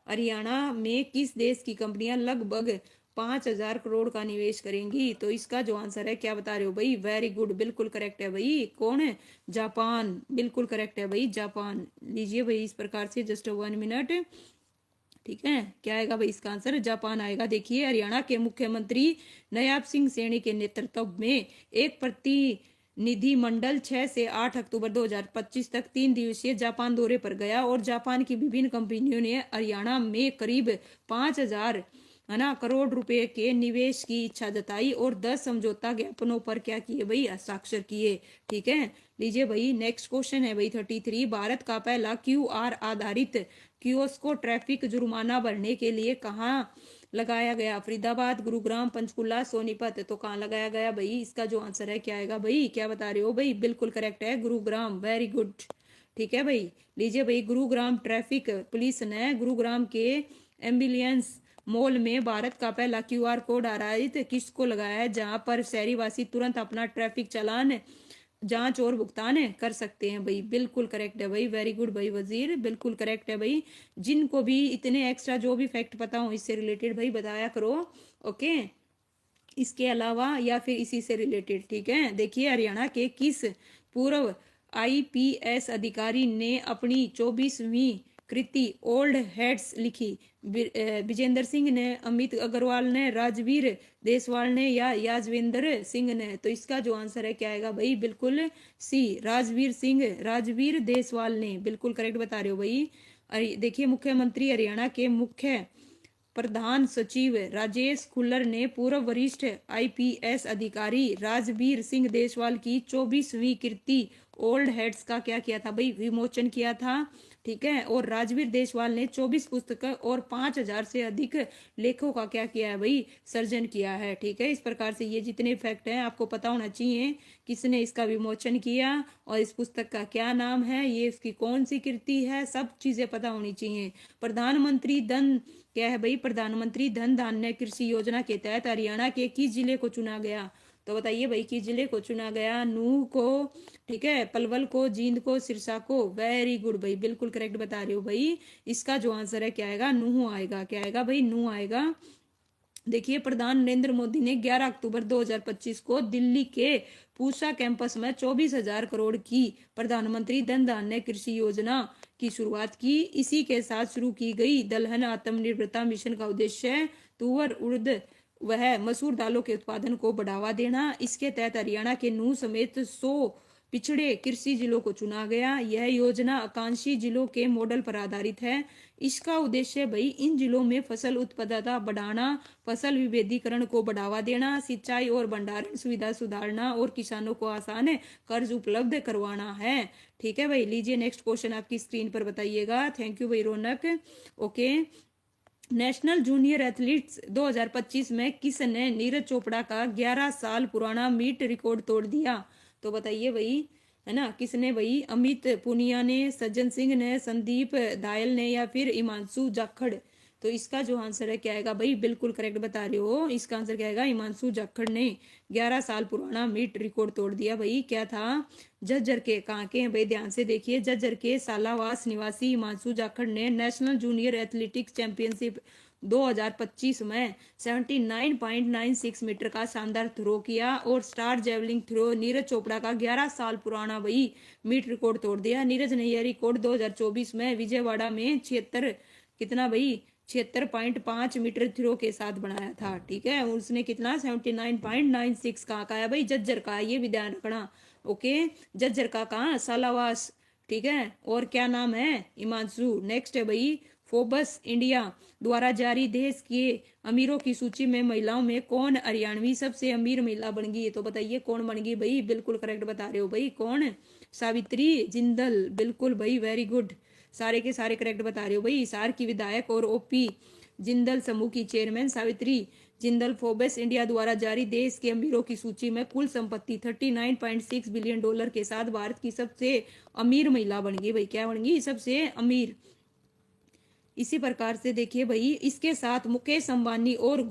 हरियाणा में किस देश की कंपनियां लगभग 5,000 करोड़ का निवेश करेंगी। तो इसका जो आंसर है क्या बता रहे हो भाई? वेरी गुड, बिल्कुल करेक्ट है भाई। कौन है? जापान, बिल्कुल करेक्ट है भाई, जापान। लीजिए भाई इस प्रकार से, जस्ट 1 मिनट। ठीक है, क्या आएगा भाई इसका आंसर? जापान आएगा। देखिए, हरियाणा के मुख्यमंत्री नयाब सिंह सैनी के नेतृत्व में एक प्रतिनिधिमंडल 6 से 8 अक्टूबर 2025 तक 3 दिवसीय जापान दौरे पर गया और जापान की विभिन्न कंपनियों ने हरियाणा में करीब 5,000 है ना करोड़ रुपए के निवेश की इच्छा जताई और 10 समझौता ज्ञापनों पर क्या किए भाई? हस्ताक्षर किए। ठीक है, लीजिए भाई नेक्स्ट क्वेश्चन है भाई 33। भारत का पहला QR आधारित कियोस्क को ट्रैफिक जुर्माना भरने के लिए कहाँ लगाया गया? फरीदाबाद, गुरुग्राम, पंचकुला, सोनीपत। तो कहाँ लगाया गया भाई? इसका जो आंसर है क्या आएगा भाई? क्या बता रहे हो भाई? बिल्कुल करेक्ट है, गुरुग्राम। Very good. ठीक है भाई, लीजिए भाई, गुरुग्राम ट्रैफिक पुलिस ने गुरुग्राम के एम्बुलेंस मॉल में भारत का पहला QR कोड आधारित किस्त को लगाया है, जहां पर शहरीवासी तुरंत अपना ट्रैफिक चालान जांच और भुगतान कर सकते हैं भाई। बिल्कुल करेक्ट है भाई, वेरी गुड भाई वजीर, बिल्कुल करेक्ट है भाई। जिनको भी इतने एक्स्ट्रा जो भी फैक्ट पता हो इससे रिलेटेड भाई बताया करो। ओके, इसके अलावा या फिर इसी से रिलेटेड। ठीक है, देखिए, हरियाणा के किस पूर्व IPS अधिकारी ने अपनी 24वीं कृति ओल्ड हेड्स लिखी? विजेंद्र सिंह ने, अमित अग्रवाल ने, राजवीर देसवाल ने या याजवेंद्र सिंह ने? तो इसका जो आंसर है क्या आएगा भाई? बिल्कुल सी, राजवीर सिंह, राजवीर देसवाल ने। बिल्कुल करेक्ट बता रहे हो भाई। देखिए, मुख्यमंत्री हरियाणा के मुख्य प्रधान सचिव राजेश खुल्लर ने पूर्व वरिष्ठ IPS अधिकारी राजवीर सिंह देसवाल की 24वीं कृति ओल्ड हेड्स का क्या किया था भाई? विमोचन किया था। ठीक है, और राजवीर देसवाल ने 24 पुस्तकें और 5,000 से अधिक लेखों का क्या किया है भाई? सर्जन किया है। ठीक है, इस प्रकार से ये जितने फैक्ट हैं आपको पता होना चाहिए, किसने इसका विमोचन किया और इस पुस्तक का क्या नाम है, ये इसकी कौन सी कृति है, सब चीजें पता होनी चाहिए। प्रधानमंत्री धन क्या है भाई? प्रधानमंत्री धन धान्य कृषि योजना के तहत हरियाणा के किस जिले को चुना गया? तो बताइए भाई, किस जिले को चुना गया? नूह को, ठीक है, पलवल को, जींद को, सिरसा को? वेरी गुड भाई, बिल्कुल करेक्ट बता रहे हो भाई। इसका जो आंसर है क्या आएगा? नूह आएगा। क्या आएगा भाई? नूह आएगा। देखिए, प्रधान नरेंद्र मोदी ने 11 अक्टूबर 2025 को दिल्ली के पूसा कैंपस में 24,000 करोड़ की प्रधानमंत्री धन धान्य कृषि योजना की शुरुआत की। इसी के साथ शुरू की गई दलहन आत्मनिर्भरता मिशन का उद्देश्य तुअर, उड़द वह मसूर दालों के उत्पादन को बढ़ावा देना। इसके तहत हरियाणा के नूह समेत 100 पिछड़े कृषि जिलों को चुना गया। यह योजना आकांक्षी जिलों के मॉडल पर आधारित है। इसका उद्देश्य भाई इन जिलों में फसल उत्पादकता बढ़ाना, फसल विविधीकरण को बढ़ावा देना, सिंचाई और भंडारण सुविधा सुधारना और किसानों को आसान कर्ज उपलब्ध करवाना है। ठीक है भाई, लीजिए नेक्स्ट क्वेश्चन आपकी स्क्रीन पर बताइएगा। थैंक यू भाई रौनक। ओके, नेशनल जूनियर एथलीट्स 2025 में किसने नीरज चोपड़ा का 11 साल पुराना मीट रिकॉर्ड तोड़ दिया? तो बताइए भाई, है ना, किसने भाई? अमित पुनिया ने, सज्जन सिंह ने, संदीप दायल ने या फिर हिमांशु जाखड़? तो इसका जो आंसर है क्या आएगा भाई? बिल्कुल करेक्ट बता रहे हो, इसका आंसर क्या आएगा? हिमांशु जाखड़ ने 11 साल पुराना मीट रिकॉर्ड तोड़ दिया भाई। क्या था? झज्जर के, कहाँ के हैं भाई? ध्यान से देखिए, झज्जर के सालावास निवासी हिमांशु जाखड़ ने नेशनल जूनियर एथलेटिक्स चैंपियनशिप 2025 में 79.96 मीटर का शानदार थ्रो किया और star javelin throw Neeraj Chopra का 11 साल पुराना भाई मीट रिकॉर्ड तोड़ दिया। नीरज ने यह रिकॉर्ड 2024 में विजयवाड़ा में 76 कितना भाई? 76.5 मीटर थ्रो के साथ बनाया था। ठीक है, उसने कितना? 79.96 कहाँ का है भाई? जज्जर का, ये भी ध्यान रखना। ओके, जज्जर का कहाँ? सालावास। ठीक है, और क्या नाम है? हिमांशु। नेक्स्ट है भाई, फोर्ब्स इंडिया द्वारा जारी देश के अमीरों की सूची में महिलाओं में कौन हरियाणवी सबसे अमीर महिला बन गई? तो बताइए कौन बन गई भाई? बिल्कुल करेक्ट बता रहे हो भाई, कौन? सावित्री जिंदल। बिल्कुल भाई, वेरी गुड, सारे के सारे करेक्ट बता रहे हो भाई। हिसार की विधायक और OP जिंदल समूह की chairman Savitri Jindal Forbes India द्वारा जारी देश के अमीरों की सूची में कुल संपत्ति 39.6 बिलियन डॉलर के साथ भारत की सबसे अमीर महिला बन गई भाई। क्या बन गई? सबसे अमीर। इसी प्रकार से देखिए भाई, इसके साथ मुकेश अंबानी और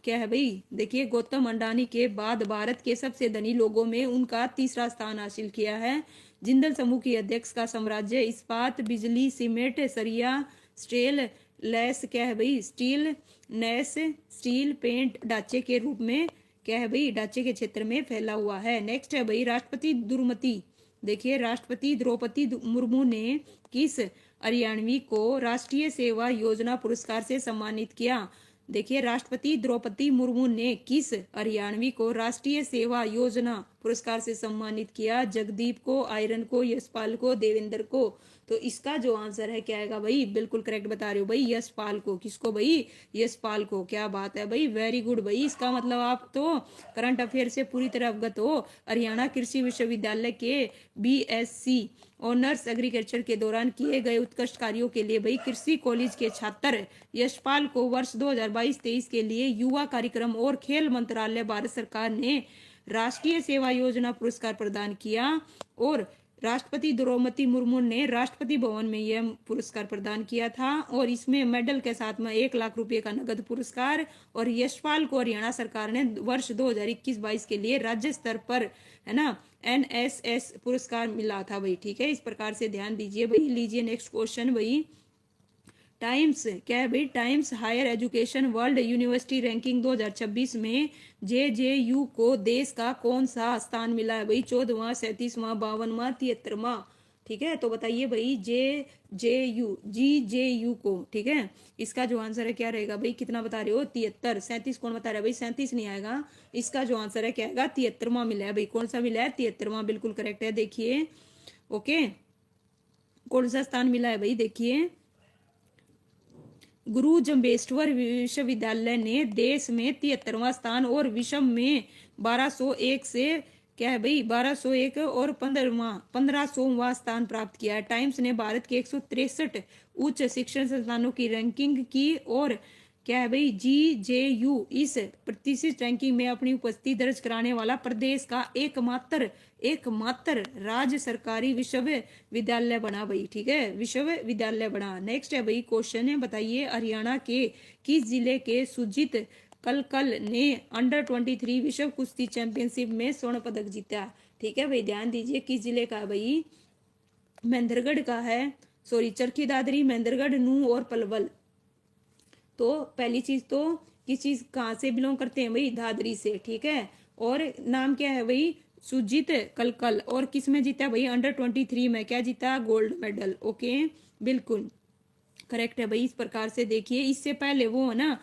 क्या है भाई? देखिए, गौतम अडानी के बाद भारत के सबसे धनी लोगों में उनका तीसरा स्थान हासिल किया है। जिंदल समूह की अध्यक्ष का साम्राज्य इस्पात, बिजली, सीमेंट, सरिया, स्टील, लेस क्या है भाई, स्टील नेस, स्टील पेंट ढांचे के रूप में क्या है भाई, ढांचे के क्षेत्र में फैला हुआ है। नेक्स्ट है भाई राष्ट्रपति द्रौपदी, देखिए राष्ट्रपति द्रौपदी मुर्मू ने किस हरियाणवी को राष्ट्रीय सेवा योजना पुरस्कार से सम्मानित किया। देखिए राष्ट्रपति द्रौपदी मुर्मू ने किस हरियाणवी को राष्ट्रीय सेवा योजना पुरस्कार से सम्मानित किया। जगदीप को, आयरन को, यशपाल को, देवेंद्र को। तो इसका जो आंसर है क्या आएगा भाई, बिल्कुल करेक्ट बता रहे हो भाई, यशपाल को। किसको भाई, यशपाल को। क्या बात है भाई, वेरी गुड भाई। इसका मतलब आप तो करंट अफेयर से पूरी तरह अवगत हो। हरियाणा कृषि विश्वविद्यालय के बीएससी ऑनर्स एग्रीकल्चर के दौरान किए गए उत्कृष्ट कार्यों के लिए भाई कृषि कॉलेज के छात्र यशपाल को वर्ष 2022-23 के लिए युवा कार्यक्रम और खेल मंत्रालय भारत सरकार ने राष्ट्रीय सेवा योजना पुरस्कार प्रदान किया। और राष्ट्रपति द्रौपदी मुर्मू ने राष्ट्रपति भवन में यह पुरस्कार प्रदान किया था और इसमें मेडल के साथ में 1 लाख रुपए का नगद पुरस्कार। और यशपाल को हरियाणा सरकार ने वर्ष 2021-22 के लिए राज्य स्तर पर है ना एनएसएस पुरस्कार मिला था भाई। ठीक है, इस प्रकार से ध्यान दीजिए भाई। लीजिए नेक्स्ट क्वेश्चन भाई, टाइम्स क्या है भाई, Times higher education world university ranking 2026 में जेजेयू को देश का कौन सा स्थान मिला है भाई, 14वां, 37वां, 52वां, 73वां। ठीक है, तो बताइए भाई जीजेयू को। ठीक है, इसका जो आंसर है क्या रहेगा भाई, कितना बता रहे हो, 73। 37 कौन बता रहा है भाई, 37 नहीं आएगा। इसका जो आंसर है क्या आएगा, 73वां मिला है भाई। कौन सा मिला है, 73वां, बिल्कुल करेक्ट है। देखिए ओके, कौन सा स्थान मिला है भाई, देखिए गुरु जम्बेश्वर विश्वविद्यालय ने देश में 73वां स्थान और विश्व में 1201 से क्या है भाई 1201 और 1500वां स्थान प्राप्त किया है। टाइम्स ने भारत के 163 उच्च शिक्षण संस्थानों की रैंकिंग की और क्या है भाई जीजेयू इस प्रतिष्ठित रैंकिंग में अपनी उपस्थिति दर्ज कराने वाला प्रदेश का एकमात्र राज्य सरकारी विश्वविद्यालय बना भाई। ठीक है, विश्वविद्यालय बना। नेक्स्ट है भाई क्वेश्चन है, बताइए हरियाणा के किस जिले के सुजीत कलकल ने अंडर-23 विश्व कुश्ती चैंपियनशिप में स्वर्ण पदक जीता। ठीक है भाई, ध्यान दीजिए किस जिले का भाई, महेंद्रगढ़ का है, सॉरी चरखी दादरी, महेंद्रगढ़, नूंह और पलवल। तो पहली चीज तो किस चीज कहाँ से बिलोंग करते हैं भाई, दादरी से। ठीक है, और नाम क्या है भाई, सुजीत कलकल। और किस में जीता भाई, अंडर-23 में क्या जीता, गोल्ड मेडल। ओके, बिल्कुल करेक्ट है भाई। इस प्रकार से देखिए, इससे पहले वो है ना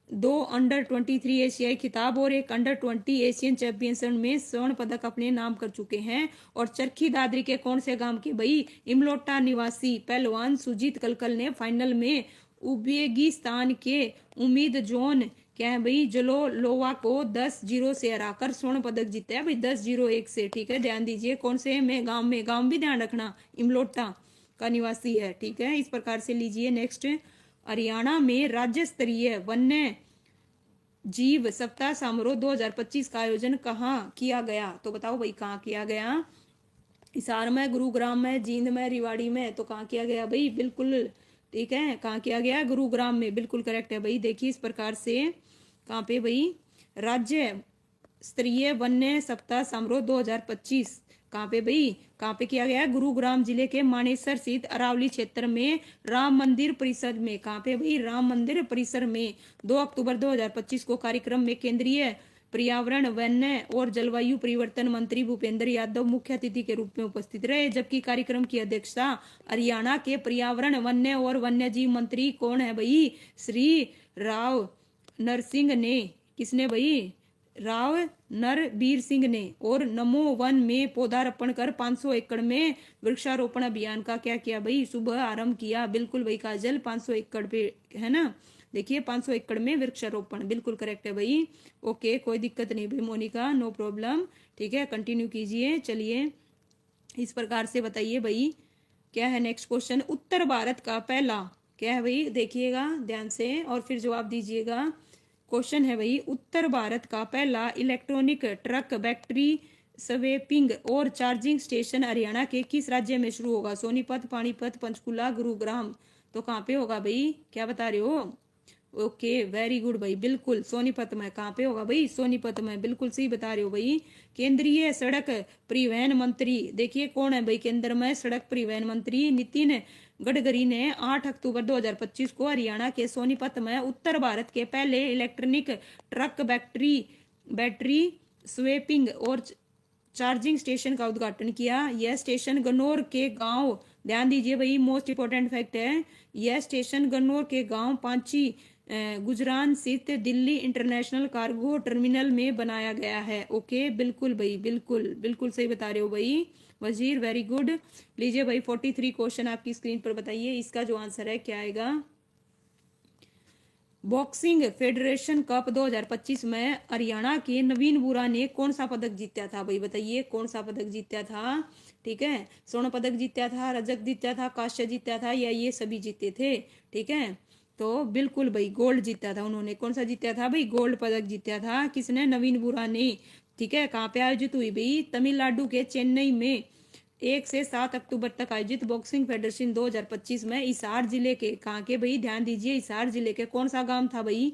2 अंडर-23 एशियाई खिताब और 1 अंडर-20 एशियन चैंपियनशिप में स्वर्ण पदक अपने नाम कर चुके हैं। और चरखी दादरी के कौन से गांव के भाई, इमलोटा निवासी पहलवान सुजीत कलकल ने फाइनल में उज्बेकिस्तान के उम्मीद जोन क्या है भाई जलोलोवा को 10-0 से हराकर स्वर्ण पदक जीता है भाई, 10-0-1 से। ठीक है, ध्यान दीजिए कौन से में गांव भी ध्यान रखना, इमलोटा का निवासी है। ठीक है, इस प्रकार से लीजिए नेक्स्ट, हरियाणा में राज्य स्तरीय वन्य जीव सप्ताह समारोह 2025 का आयोजन कहाँ किया गया। तो बताओ भाई कहाँ किया गया, हिसार में, गुरुग्राम में, जींद में, रेवाड़ी में। तो कहाँ किया गया भाई, बिल्कुल ठीक है, कहाँ किया गया, गुरुग्राम में, बिल्कुल करेक्ट है भाई। देखिए इस प्रकार से कहाँ पे भाई, राज्य स्तरीय वन्य सप्ताह समारोह 2025 कहाँ पे भाई, कहाँ पे किया गया, गुरुग्राम जिले के मानेसर स्थित अरावली क्षेत्र में राम मंदिर परिसर में। कहाँ पे भाई, राम मंदिर परिसर में। 2 अक्टूबर 2025 को कार्यक्रम में केंद्रीय पर्यावरण, वन्य और जलवायु परिवर्तन मंत्री भूपेंद्र यादव मुख्य अतिथि के रूप में उपस्थित रहे, जबकि कार्यक्रम की अध्यक्षता हरियाणा के पर्यावरण, वन्य और वन्यजीव मंत्री कौन है भाई, श्री राव नरसिंह ने। किसने भाई, राव नरबीर सिंह ने। और नमो वन में पौधारोपण कर 500 एकड़ में वृक्षारोपण अभियान का क्या किया भाई, शुभ आरंभ किया। बिल्कुल भाई काजल, 500 एकड़ पे है ना, देखिए 500 एकड़ में वृक्षारोपण, बिल्कुल करेक्ट है भाई। ओके, कोई दिक्कत नहीं भाई मोनिका, नो प्रॉब्लम। ठीक है, कंटिन्यू कीजिए। चलिए इस प्रकार से बताइए भाई क्या है नेक्स्ट क्वेश्चन, उत्तर भारत का पहला क्या है भाई, देखिएगा ध्यान से और फिर जवाब दीजिएगा। क्वेश्चन है भाई, उत्तर भारत का पहला इलेक्ट्रॉनिक ट्रक बैटरी स्वेपिंग और चार्जिंग स्टेशन हरियाणा के किस राज्य में शुरू होगा, सोनीपत, पानीपत, पंचकुला, गुरुग्राम। तो कहाँ पे होगा भाई, क्या बता रहे हो, ओके वेरी गुड भाई, बिल्कुल सोनीपत में। कहाँ पे होगा भाई? सोनीपत में, बिल्कुल सही बता रहे हो भाई। केंद्रीय सड़क परिवहन मंत्री देखिए कौन है भाई केंद्र में सड़क परिवहन मंत्री? नितिन गडकरी ने 8 अक्टूबर 2025 को हरियाणा के सोनीपत में उत्तर भारत के पहले इलेक्ट्रॉनिक ट्रक बैटरी स्वेपिंग और चार्जिंग स्टेशन का उद्घाटन किया। यह स्टेशन गन्नौर के गांव, ध्यान दीजिए भाई, मोस्ट इंपोर्टेंट फैक्ट है, यह स्टेशन गन्नौर के गांव पांची गुजरान स्थित दिल्ली इंटरनेशनल कार्गो टर्मिनल में बनाया गया है। ओके बिल्कुल भाई, बिल्कुल बिल्कुल सही बता रहे हो भाई वजीर, वेरी गुड। लीजिए भाई 43 क्वेश्चन आपकी स्क्रीन पर बताइए, इसका जो आंसर है क्या आएगा? बॉक्सिंग फेडरेशन कप 2025 में हरियाणा के नवीन बुरा ने कौन सा पदक जीता था भाई? बताइए कौन सा पदक जीता था? ठीक है, स्वर्ण पदक जीता था, रजत जीता था, कांस्य जीता था, या ये सभी जीते थे? ठीक है, तो बिल्कुल भाई गोल्ड जीता था उन्होंने। कौन सा जीता था भाई? गोल्ड पदक जीता था। किसने? नवीन बुरा ने। ठीक है, कहाँ पे आयोजित हुई भाई? तमिलनाडु के चेन्नई में 1 से 7 अक्टूबर तक आयोजित बॉक्सिंग फेडरेशन 2025 में हिसार जिले के, कहाँ के भाई? ध्यान दीजिए, हिसार जिले के कौन सा गांव था भाई?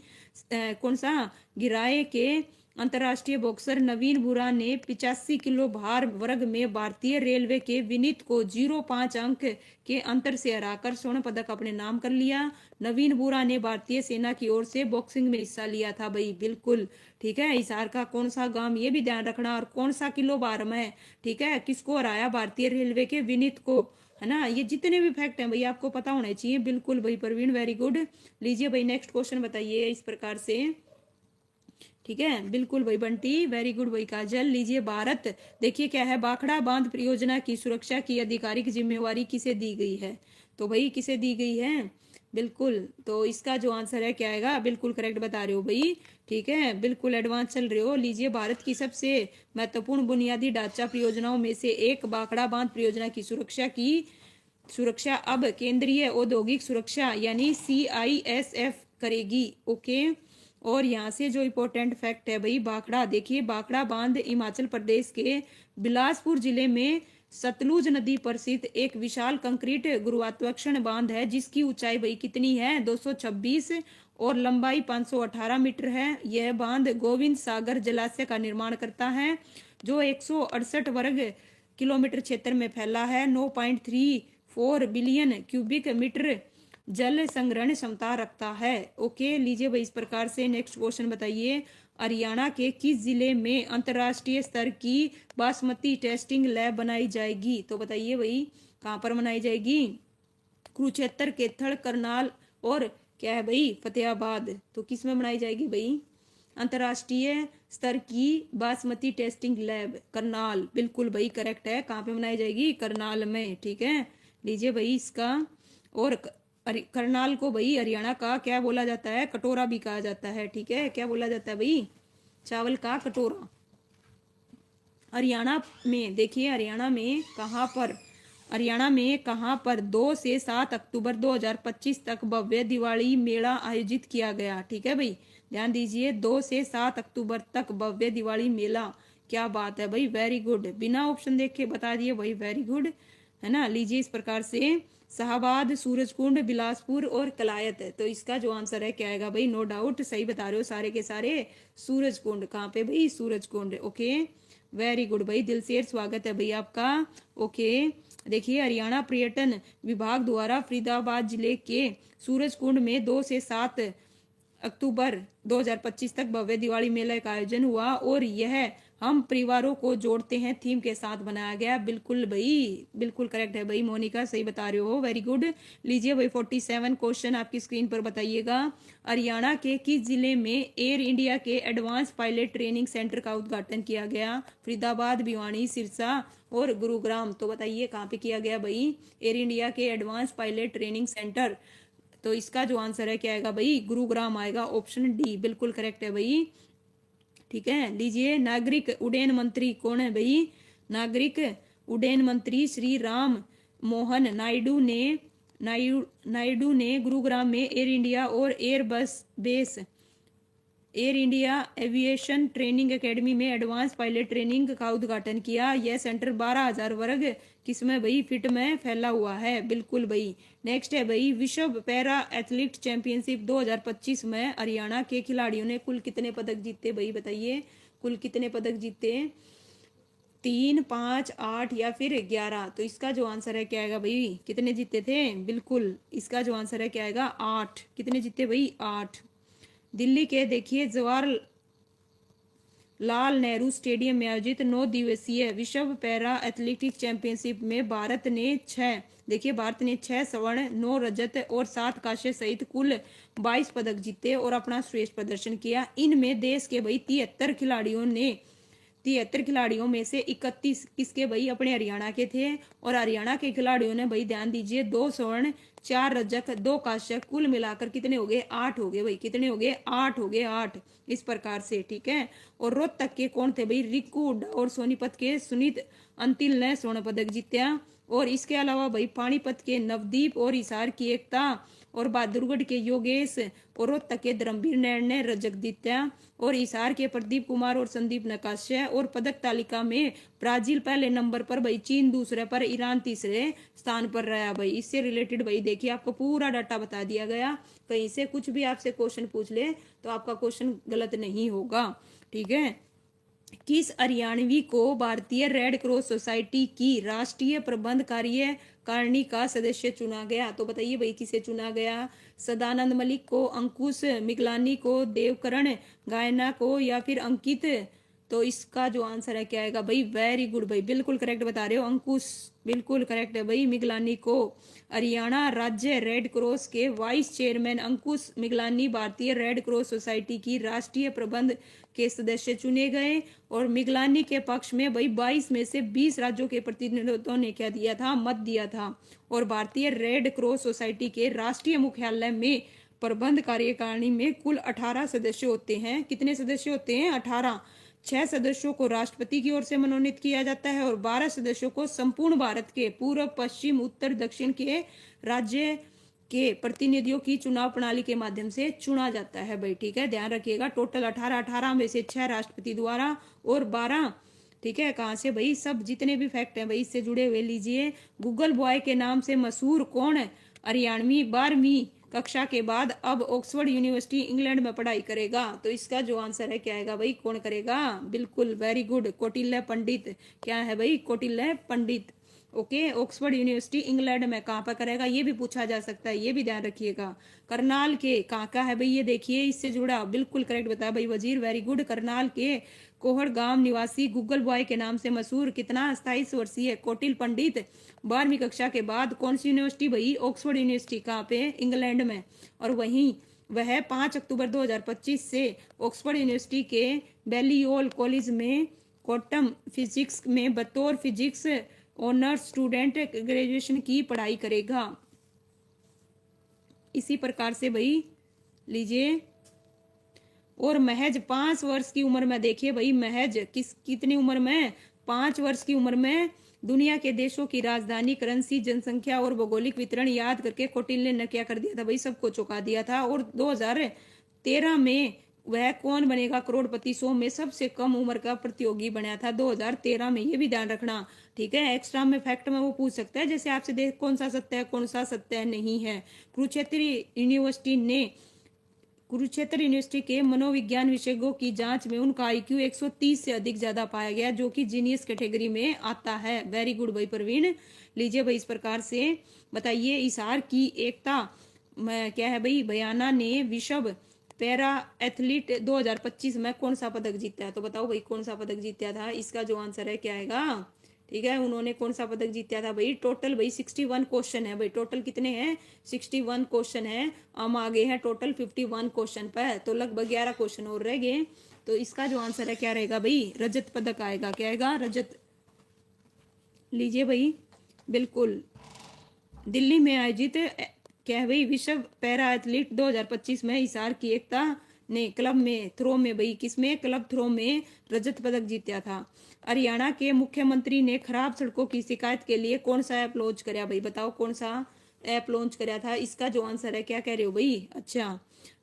कौन सा? गिराए के अंतर्राष्ट्रीय बॉक्सर नवीन बुरा ने 85 किलो भार वर्ग में भारतीय रेलवे के विनीत को 0.5 अंक के अंतर से हराकर स्वर्ण पदक अपने नाम कर लिया। नवीन बुरा ने भारतीय सेना की ओर से बॉक्सिंग में हिस्सा लिया था भाई, बिल्कुल। ठीक है, हिसार का कौन सा गांव ये भी ध्यान रखना, और कौन सा किलो भार में, ठीक है, किसको हराया? भारतीय रेलवे के विनीत को, है ना। ये जितने भी फैक्ट हैं भाई आपको पता होने चाहिए, बिल्कुल भाई प्रवीण, वेरी गुड। लीजिए भाई नेक्स्ट क्वेश्चन बताइए इस प्रकार से। ठीक है, बिल्कुल भाई बंटी, वेरी गुड भाई काजल। लीजिए भारत, देखिए क्या है, भाखड़ा बांध परियोजना की सुरक्षा की आधिकारिक जिम्मेवारी किसे दी गई है? तो भाई किसे दी गई है? बिल्कुल, तो इसका जो आंसर है क्या आएगा? बिल्कुल करेक्ट बता रहे हो भाई। ठीक है, बिल्कुल एडवांस चल रहे हो। लीजिए भारत की सबसे महत्वपूर्ण बुनियादी ढांचा परियोजनाओं में से एक भाखड़ा बांध परियोजना की सुरक्षा अब केंद्रीय औद्योगिक सुरक्षा यानी CISF करेगी। ओके, और यहाँ से जो इम्पोर्टेंट फैक्ट है भाई, भाखड़ा, देखिए भाखड़ा बांध हिमाचल प्रदेश के बिलासपुर जिले में सतलुज नदी पर स्थित एक विशाल कंक्रीट गुरुत्वाकर्षण बांध है, जिसकी ऊंचाई भाई कितनी है? 226 और लंबाई 518 मीटर है। यह बांध गोविंद सागर जलाशय का निर्माण करता है, जो 168 वर्ग किलोमीटर क्षेत्र में फैला है। 9.34 बिलियन क्यूबिक मीटर जल संग्रहण क्षमता रखता है। ओके, लीजिए भाई इस प्रकार से नेक्स्ट क्वेश्चन बताइए। हरियाणा के किस जिले में अंतर्राष्ट्रीय स्तर की बासमती टेस्टिंग लैब बनाई जाएगी? तो बताइए भाई कहाँ पर बनाई जाएगी? कुरुक्षेत्र, कैथल, करनाल और क्या है भाई? फतेहाबाद। तो किस में बनाई जाएगी भाई? अंतर्राष्ट्रीय स्तर की बासमती टेस्टिंग लैब, करनाल, बिल्कुल भाई करेक्ट है। कहाँ पे बनाई जाएगी? करनाल में। ठीक है, लीजिए भाई इसका, और करनाल को भाई हरियाणा का क्या बोला जाता है? कटोरा भी कहा जाता है। ठीक है, क्या बोला जाता है भाई? चावल का कटोरा। हरियाणा में देखिए, हरियाणा में कहाँ पर 2 से 7 अक्टूबर 2025 तक भव्य दिवाली मेला आयोजित किया गया? ठीक है भाई, ध्यान दीजिए, 2 से 7 अक्टूबर तक भव्य दिवाली मेला। क्या बात है भाई, वेरी गुड, बिना ऑप्शन देखे बता दिए भाई, वेरी गुड, है ना। लीजिए इस प्रकार से शाहबाद, सूरजकुंड, बिलासपुर और कलायत है। तो इसका जो आंसर है क्या आएगा भाई? नो डाउट सही बता रहे हो सारे के सारे, सूरजकुंड। कहाँ पे भाई? सूरजकुंड। ओके, वेरी गुड भाई, दिल से स्वागत है भाई आपका। ओके, देखिए हरियाणा पर्यटन विभाग द्वारा फरीदाबाद जिले के सूरजकुंड में 2 से 7 अक्टूबर 2025 तक भव्य दिवाली मेले का आयोजन हुआ, और यह हम परिवारों को जोड़ते हैं थीम के साथ बनाया गया। बिल्कुल भाई, बिल्कुल करेक्ट है भाई मोनिका, सही बता रहे हो, वेरी गुड। लीजिए भाई 47 क्वेश्चन आपकी स्क्रीन पर बताइएगा। हरियाणा के किस जिले में एयर इंडिया के एडवांस पायलट ट्रेनिंग सेंटर का उद्घाटन किया गया? फरीदाबाद, भिवानी, सिरसा और गुरुग्राम। तो बताइए कहाँ पे किया गया भाई एयर इंडिया के एडवांस पायलट ट्रेनिंग सेंटर? तो इसका जो आंसर है क्या आएगा भाई? गुरुग्राम आएगा, ऑप्शन डी बिल्कुल करेक्ट है भाई। ठीक है, लीजिए नागरिक उड्डयन मंत्री कौन है भाई? नागरिक उड्डयन मंत्री श्री राम मोहन नायडू ने गुरुग्राम में एयर इंडिया और air India aviation training academy में एडवांस पायलट ट्रेनिंग का उद्घाटन किया। यह सेंटर 12,000 वर्ग किसमें भाई, फिट में फैला हुआ है, बिल्कुल भाई। नेक्स्ट है भाई, विश्व पैरा एथलीट चैंपियनशिप 2025 में हरियाणा के खिलाड़ियों ने कुल कितने पदक जीते भाई, बताइए कुल कितने पदक जीते, 3, 5, 8 या फिर 11। तो इसका जो आंसर है क्या आएगा भाई, कितने जीते थे, बिल्कुल इसका जो आंसर है क्या आएगा, 8। कितने जीते भाई, 8। दिल्ली के देखिए जवाहर लाल नेहरू स्टेडियम में आयोजित 9 दिवसीय विश्व पैरा एथलेटिक्स चैंपियनशिप में भारत ने 6 स्वर्ण, 9 रजत और 7 कांस्य सहित कुल 22 पदक जीते और अपना श्रेष्ठ प्रदर्शन किया। इनमें देश के भाई 73 खिलाड़ियों में से 31 किसके भाई, अपने हरियाणा के थे। और हरियाणा के खिलाड़ियों ने भाई, ध्यान दीजिए, 2 स्वर्ण, 4 रजक, 2 कांस्य, कुल मिलाकर कितने हो गए, 8 हो गए भाई। कितने हो गए, 8 हो गए, 8 इस प्रकार से, ठीक है। और रोहतक के कौन थे भाई, रिक्कू और सोनीपत के सुनीत अंतिल ने स्वर्ण पदक जीता। और इसके अलावा भाई पानीपत के नवदीप और हिसार की एकता और बहादुरगढ़ के योगेश और रोहतक के धर्मवीर नैन ने रजत जीता। और हिसार के प्रदीप कुमार और संदीप नकाशा। और पदक तालिका में ब्राजील पहले नंबर पर भाई, चीन दूसरे पर, ईरान तीसरे स्थान पर रहा भाई। इससे रिलेटेड भाई देखिए आपको पूरा डाटा बता दिया गया, कहीं से कुछ भी आपसे क्वेश्चन पूछ ले तो आपका क्वेश्चन गलत नहीं होगा, ठीक है। किस हरियाणवी को भारतीय रेड क्रॉस सोसाइटी की राष्ट्रीय प्रबंध कार्यकारिणी का सदस्य चुना गया, तो बताइए भाई किसे चुना गया, सदानंद मलिक को, अंकुश मिगलानी को, देवकरण गायना को या फिर अंकित। तो इसका जो आंसर है क्या आएगा भाई, वेरी गुड भाई, बिल्कुल करेक्ट बता रहे हो, अंकुश बिल्कुल करेक्ट है भाई। मिगलानी को हरियाणा राज्य रेड क्रॉस के वाइस चेयरमैन अंकुश मिगलानी भारतीय रेड क्रॉस सोसाइटी की राष्ट्रीय प्रबंध के सदस्य चुने गए। और मिगलानी के पक्ष में भाई 22 में से 20 राज्यों के प्रतिनिधियों ने क्या दिया था, मत दिया था। और भारतीय रेड क्रॉस सोसाइटी के राष्ट्रीय मुख्यालय में प्रबंध कार्यकारिणी में कुल 18 सदस्य होते हैं। कितने सदस्य होते हैं, 18। 6 सदस्यों को राष्ट्रपति की ओर से मनोनीत किया जाता है और 12 सदस्यों को संपूर्ण भारत के पूर्व, पश्चिम, उत्तर, दक्षिण के राज्य के प्रतिनिधियों की चुनाव प्रणाली के माध्यम से चुना जाता है भाई, ठीक है। ध्यान रखिएगा, टोटल 18 में से 6 राष्ट्रपति द्वारा और 12, ठीक है। कहाँ से भाई, सब जितने भी फैक्ट हैं भाई इससे जुड़े हुए लीजिए। गूगल बॉय के नाम से मशहूर कौन है, हरियाणवी 12वीं कक्षा के बाद अब ऑक्सफोर्ड यूनिवर्सिटी इंग्लैंड में पढ़ाई करेगा। तो इसका जो आंसर है क्या आएगा भाई, कौन करेगा, बिल्कुल वेरी गुड, कौटिल्य पंडित। क्या है भाई, कौटिल्य पंडित, ओके। ऑक्सफोर्ड यूनिवर्सिटी इंग्लैंड में कहाँ पर करेगा, ये भी पूछा जा सकता है, ये भी ध्यान रखिएगा। करनाल के कहाँ का है भाई, ये देखिए इससे जुड़ा, बिल्कुल करेक्ट बताया भाई वजीर, वेरी गुड। करनाल के कोहड़ गांव निवासी गूगल बॉय के नाम से मशहूर कितना 27 वर्षीय कौटिल्य पंडित 12वीं कक्षा के बाद कौन सी यूनिवर्सिटी भाई, ऑक्सफोर्ड यूनिवर्सिटी, कहाँ पे, इंग्लैंड में। और वहीं वह 5 अक्टूबर 2025 से ऑक्सफोर्ड यूनिवर्सिटी के बैलियोल कॉलेज में क्वांटम फिजिक्स में बतौर फिजिक्स ऑनर्स स्टूडेंट ग्रेजुएशन की पढ़ाई करेगा। इसी प्रकार से भाई लीजिए। और महज 5 वर्ष की उम्र में, देखिए भाई महज कितनी उम्र में, 5 वर्ष की उम्र में दुनिया के देशों की राजधानी, करेंसी, जनसंख्या और भौगोलिक वितरण याद करके कौटिल्य ने क्या कर दिया था भाई, सबको चौंका दिया था। और 2013 में वह कौन बनेगा करोड़पति 100 में सबसे कम उम्र का प्रतियोगी बना था 2013 में, ये भी ध्यान रखना, ठीक है। एक्स्ट्रा में फैक्ट में वो पूछ सकता है, जैसे आपसे देख कौन सा सत्य है, कौन सा सत्य नहीं है। कुरुक्षेत्र यूनिवर्सिटी के मनोविज्ञान विशेषज्ञों की जांच में उनका आईक्यू 130 से अधिक ज्यादा पाया गया, जो कि जीनियस कैटेगरी में आता है। वेरी गुड भाई प्रवीण। लीजिए भाई इस प्रकार से बताइए, हिसार की एकता क्या है भाई, बयाना ने विश्व पैरा एथलीट 2025 में कौन सा पदक जीता है, तो बताओ भाई कौन सा पदक जीता था, इसका जो आंसर है क्या आएगा, ठीक है। उन्होंने कौन सा पदक जीता था भाई, टोटल भाई 61 क्वेश्चन है भाई, टोटल कितने हैं, 61 क्वेश्चन है। हम आगे हैं टोटल 51 क्वेश्चन पर, तो लगभग 11 क्वेश्चन और रह गए। तो इसका जो आंसर है क्या रहेगा भाई, रजत पदक आएगा, क्या आएगा, रजत। लीजिए भाई बिल्कुल, दिल्ली में आयोजित क्या है भाई, विश्व पैरा एथलीट 2025 में हिसार की एकता ने क्लब में थ्रो में भाई, किसमें, क्लब थ्रो में रजत पदक जीता था। हरियाणा के मुख्यमंत्री ने खराब सड़कों की शिकायत के लिए कौन सा ऐप लॉन्च कराया भाई, बताओ कौन सा ऐप लॉन्च कराया था। इसका जो आंसर है क्या कह रहे हो भाई? अच्छा,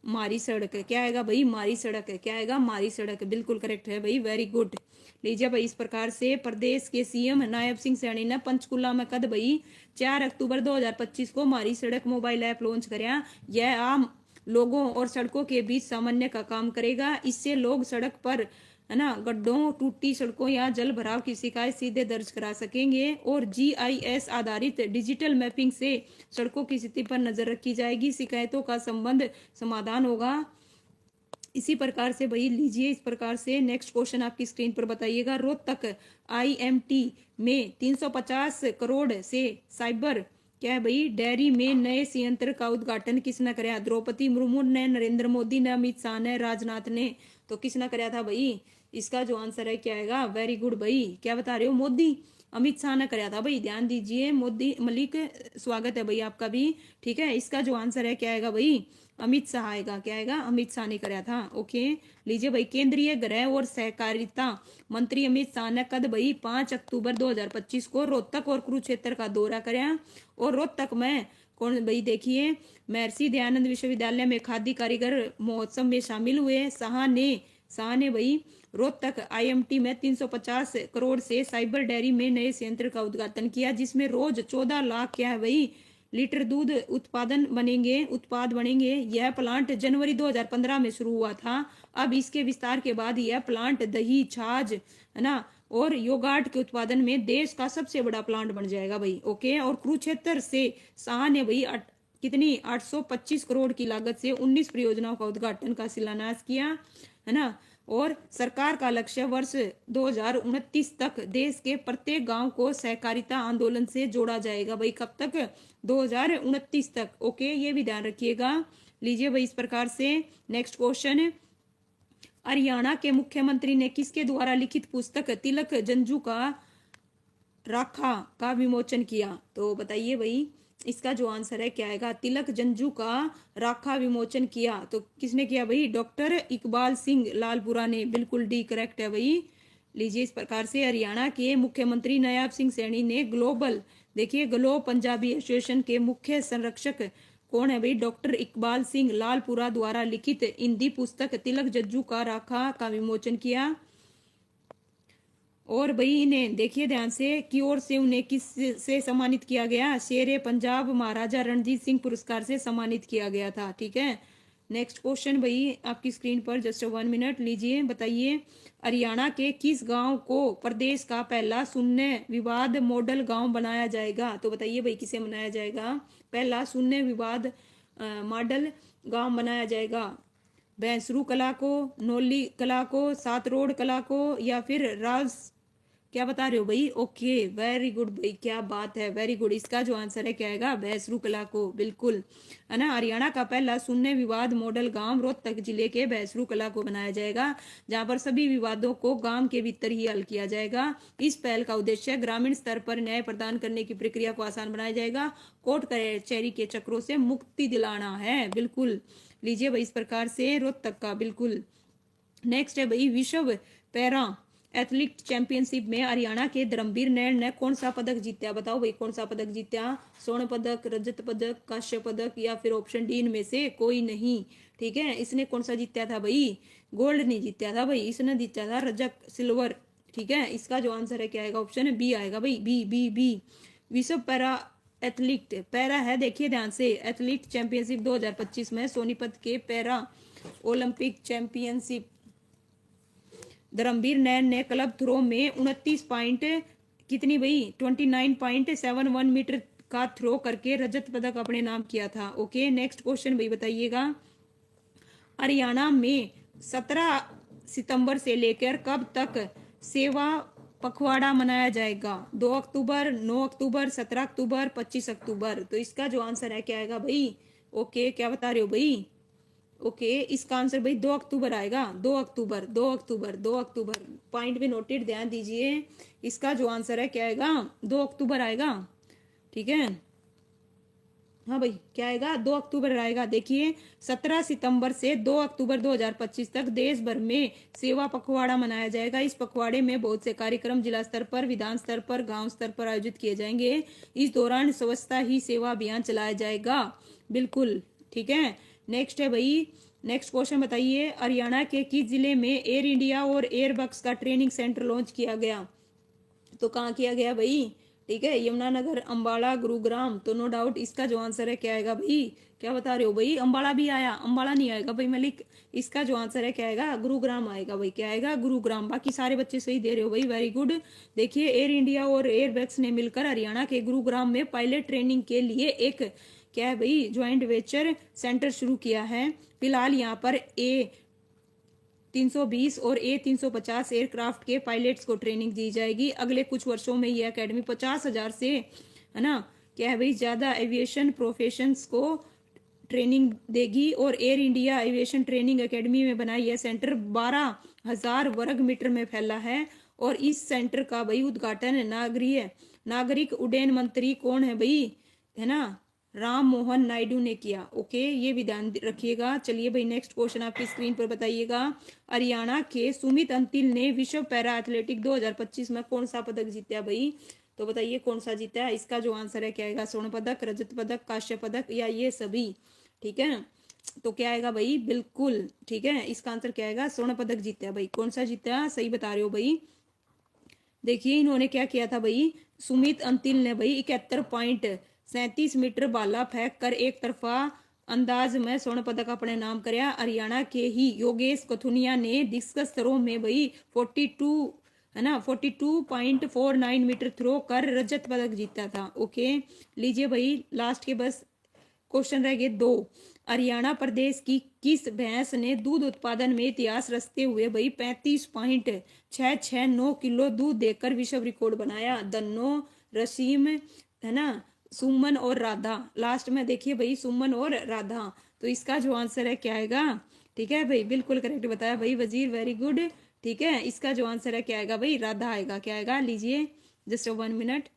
मारी सड़क है। क्या आएगा भाई? मारी सड़क है। क्या आएगा? मारी सड़क है, बिल्कुल करेक्ट है भाई, वेरी गुड। लीजिए भाई, इस प्रकार से प्रदेश के सीएम नायब सिंह सैनी ने पंचकुला में कद भाई 4 अक्टूबर 2025 को मारी सड़क मोबाइल ऐप लॉन्च कराया। यह आम लोगों और सड़कों के बीच सामान्य का काम करेगा। इससे लोग सड़क पर, है ना, गड्ढों, टूटी सड़कों या जल भराव की शिकायत सीधे दर्ज करा सकेंगे और जीआईएस आधारित डिजिटल मैपिंग से सड़कों की स्थिति पर नजर रखी जाएगी, शिकायतों का संबंध समाधान होगा। इसी प्रकार से भाई लीजिए, इस प्रकार से नेक्स्ट क्वेश्चन आपकी स्क्रीन पर बताइएगा। रोहतक आईएमटी में 350 करोड़ से साइबर, क्या है भाई, डेयरी में नए संयंत्र का उद्घाटन किसने कराया? द्रौपदी मुर्मू ने, नरेंद्र मोदी ने, अमित शाह ने, राजनाथ ने। तो किसने कराया था भाई? इसका जो आंसर है क्या आएगा? वेरी गुड भाई, क्या बता रहे हो? मोदी, अमित शाह ने कराया था भाई, ध्यान दीजिए। मोदी मलिक, स्वागत है भाई आपका भी, ठीक है। इसका जो आंसर है क्या आएगा भाई? अमित शाह आएगा। क्या आएगा? अमित शाह ने कराया था। ओके, लीजिए भाई, केंद्रीय गृह और सहकारिता मंत्री अमित शाह ने कद भाई 5 अक्टूबर 2025 को रोहतक और कुरुक्षेत्र का दौरा कराया। और रोहतक में कौन भाई? देखिए, महर्षि दयानंद विश्वविद्यालय में खादी कारीगर महोत्सव में शामिल हुए। शाह ने भाई रोहतक आईएमटी में 350 करोड़ से साइबर डेयरी में नए संयंत्र का उद्घाटन किया, जिसमें रोज 14 लाख, क्या है भाई, लीटर दूध उत्पाद बनेंगे। यह प्लांट जनवरी 2015 में शुरू हुआ था। अब इसके विस्तार के बाद यह प्लांट दही, छाछ, है ना, और योगार्ट के उत्पादन में देश का सबसे बड़ा प्लांट बन जाएगा भाई। ओके, और कुरुक्षेत्र से शाह ने भाई कितनी 825 करोड़ की लागत से 19 परियोजनाओं का उद्घाटन का शिलान्यास किया, है ना। और सरकार का लक्ष्य वर्ष 2029 तक देश के प्रत्येक गांव को सहकारिता आंदोलन से जोड़ा जाएगा भाई। कब तक? 2029 तक। ओके, ये भी ध्यान रखिएगा। लीजिए भाई, इस प्रकार से नेक्स्ट क्वेश्चन, हरियाणा के मुख्यमंत्री ने किसके द्वारा लिखित पुस्तक तिलक जंजू का राखा का विमोचन किया? तो बताइए भाई, इसका जो आंसर है क्या आएगा? तिलक जंजू का राखा विमोचन किया, तो किसने किया भाई? डॉक्टर इकबाल सिंह लालपुरा ने, बिल्कुल डी करेक्ट है भाई। लीजिए, इस प्रकार से हरियाणा के मुख्यमंत्री नायब सिंह सैनी ने ग्लोबल, देखिए, ग्लोब पंजाबी एसोसिएशन के मुख्य संरक्षक कौन है भाई? डॉक्टर इकबाल सिंह लालपुरा द्वारा लिखित हिंदी पुस्तक तिलक जंजू का राखा का विमोचन किया। और भाई इन्हें देखिए ध्यान से, की ओर से उन्हें किस से सम्मानित किया गया? शेरे पंजाब महाराजा रणजीत सिंह पुरस्कार से सम्मानित किया गया था, ठीक है। नेक्स्ट क्वेश्चन भाई आपकी स्क्रीन पर, जस्ट 1 मिनट, लीजिए बताइए, हरियाणा के किस गांव को प्रदेश का पहला शून्य विवाद मॉडल गांव बनाया जाएगा? तो बताइए भाई, किसे बनाया जाएगा? पहला शून्य विवाद मॉडल गांव बनाया जाएगा? भैंसरू कला को, नोली कला को, सात रोड कला को, या फिर राज, क्या बता रहे हो भाई? ओके, वेरी गुड भाई, क्या बात है, वेरी गुड। इसका जो आंसर है क्या आएगा? भैंसरू कला को, बिल्कुल, है ना। हरियाणा का पहला शून्य विवाद मॉडल गांव रोहतक जिले के भैंसरू कला को बनाया जाएगा, जहां पर सभी विवादों को गांव के भीतर ही हल किया जाएगा। इस पहल का उद्देश्य ग्रामीण स्तर पर न्याय प्रदान करने की प्रक्रिया को आसान बनाया जाएगा, कोर्ट कचहरी के चक्रों से मुक्ति दिलाना है, बिल्कुल। लीजिए भाई, इस प्रकार से रोहतक का, बिल्कुल। नेक्स्ट है भाई, विश्व पैरा एथलीट चैंपियनशिप में हरियाणा के धर्मवीर नैन ने कौन सा पदक जीता? बताओ भाई, कौन सा पदक जीता? स्वर्ण पदक, रजत पदक, कांस्य पदक, या फिर ऑप्शन डी इनमें से कोई नहीं, ठीक है। इसने कौन सा जीता था भाई? गोल्ड नहीं जीता था भाई, इसने जीता था रजक, सिल्वर, ठीक है। इसका जो आंसर है क्या आएगा? ऑप्शन बी आएगा भाई, बी बी बी। विश्व पैरा एथलीट, पैरा है, देखिए ध्यान से, एथलीट चैंपियनशिप 2025 में सोनीपत के पैरा ओलंपिक चैंपियनशिप धर्मवीर नैन ने क्लब थ्रो में 29 पॉइंट, कितनी भाई, 29.71 मीटर का थ्रो करके रजत पदक अपने नाम किया था। ओके, नेक्स्ट क्वेश्चन भाई बताइएगा, हरियाणा में 17 सितंबर से लेकर कब तक सेवा पखवाड़ा मनाया जाएगा? 2 अक्टूबर, 9 अक्टूबर, 17 अक्टूबर, 25 अक्टूबर। तो इसका जो आंसर है क्या आएगा भाई? ओके, क्या बता रहे हो भाई? ओके, इसका आंसर भाई 2 अक्टूबर आएगा, 2 अक्टूबर, 2 अक्टूबर, 2 अक्टूबर। पॉइंट भी नोटेड, ध्यान दीजिए। इसका जो आंसर है क्या आएगा? 2 अक्टूबर आएगा, ठीक है। नेक्स्ट क्वेश्चन भाई बताइएगा, हरियाणा में 17 सितंबर से लेकर कब तक सेवा पखवाड़ा मनाया जाएगा? 2 अक्टूबर, 9 अक्टूबर, 17 अक्टूबर, 25 अक्टूबर। तो इसका जो आंसर है क्या आएगा? 2 अक्टूबर आएगा, ठीक है। हाँ भाई, क्या आएगा? 2 अक्टूबर आएगा। देखिए 17 सितंबर से 2 अक्टूबर 2025 तक देश भर में सेवा पखवाड़ा मनाया जाएगा। इस पखवाड़े में बहुत से कार्यक्रम जिला स्तर पर, विधान स्तर पर, गांव स्तर पर आयोजित किए जाएंगे। इस दौरान स्वच्छता ही सेवा अभियान चलाया जाएगा। बिल्कुल ठीक है। नेक्स्ट है भाई, नेक्स्ट क्वेश्चन बताइए, हरियाणा के किस जिले में एयर इंडिया और एयरबक्स का ट्रेनिंग सेंटर लॉन्च किया गया? तो कहाँ किया गया भाई? ठीक है, यमुनानगर, अंबाला, गुरुग्राम। तो नो डाउट इसका जो आंसर है क्या आएगा भाई? क्या बता रहे हो भाई? अंबाला भी आया? अंबाला नहीं आएगा भाई मलिक। इसका जो आंसर है क्या आएगा? गुरुग्राम आएगा भाई। क्या आएगा? गुरुग्राम। बाकी सारे बच्चे सही दे रहे हो भाई, वेरी गुड। देखिए एयर इंडिया और एयरबैक्स ने मिलकर हरियाणा के गुरुग्राम में पायलट ट्रेनिंग के लिए एक क्या है भाई, ज्वाइंट वेंचर सेंटर शुरू किया है। फिलहाल यहाँ पर A320 और A350 एयरक्राफ्ट के पायलट्स को ट्रेनिंग दी जाएगी। अगले कुछ वर्षों में ये एकेडमी 50,000 से, है ना, क्या है भाई, ज्यादा एविएशन प्रोफेशंस को ट्रेनिंग देगी। और air India aviation training academy में बना यह सेंटर 12,000 वर्ग मीटर में फैला है। और इस सेंटर का भाई उद्घाटन नागरिक उड्डयन मंत्री कौन है भाई? है ना, राम मोहन नायडू ने किया। ओके, ये भी ध्यान रखिएगा। चलिए भाई, नेक्स्ट क्वेश्चन आपकी स्क्रीन पर बताइएगा। हरियाणा के सुमित अंतिल ने विश्व पैरा एथलेटिक 2025 में कौन सा पदक जीता भाई? तो बताइए कौन सा जीता है? इसका जो आंसर है क्या आएगा? स्वर्ण पदक, रजत पदक, कांस्य पदक या ये सभी? ठीक है, तो क्या आएगा भाई? बिल्कुल ठीक है, इसका आंसर क्या आएगा? स्वर्ण पदक जीता है भाई। कौन सा जीता? सही बता रहे हो भाई। देखिए इन्होंने क्या किया था भाई, सुमित अंतिल ने भाई 71.37 मीटर भाला फेंक कर एक तरफा अंदाज में स्वर्ण पदक अपने नाम कराया। हरियाणा के ही योगेश कथुनिया ने डिस्कस थ्रो में भाई 42, है ना, 42.49 मीटर थ्रो कर रजत पदक जीता था। ओके, लीजिए भाई, लास्ट के बस क्वेश्चन रह गए 2। हरियाणा प्रदेश की किस भैंस ने दूध उत्पादन में इतिहास रचते हुए भाई 35.669 किलो दूध देकर विश्व रिकॉर्ड बनाया? दन्नो, रसीम, है ना, सुमन और राधा। लास्ट में देखिए भाई, सुमन और राधा। तो इसका जो आंसर है क्या आएगा? ठीक है भाई, बिल्कुल करेक्ट बताया भाई वजीर, वेरी गुड। ठीक है, इसका जो आंसर है क्या आएगा भाई? राधा आएगा। क्या आएगा? लीजिए जस्ट 1 मिनट।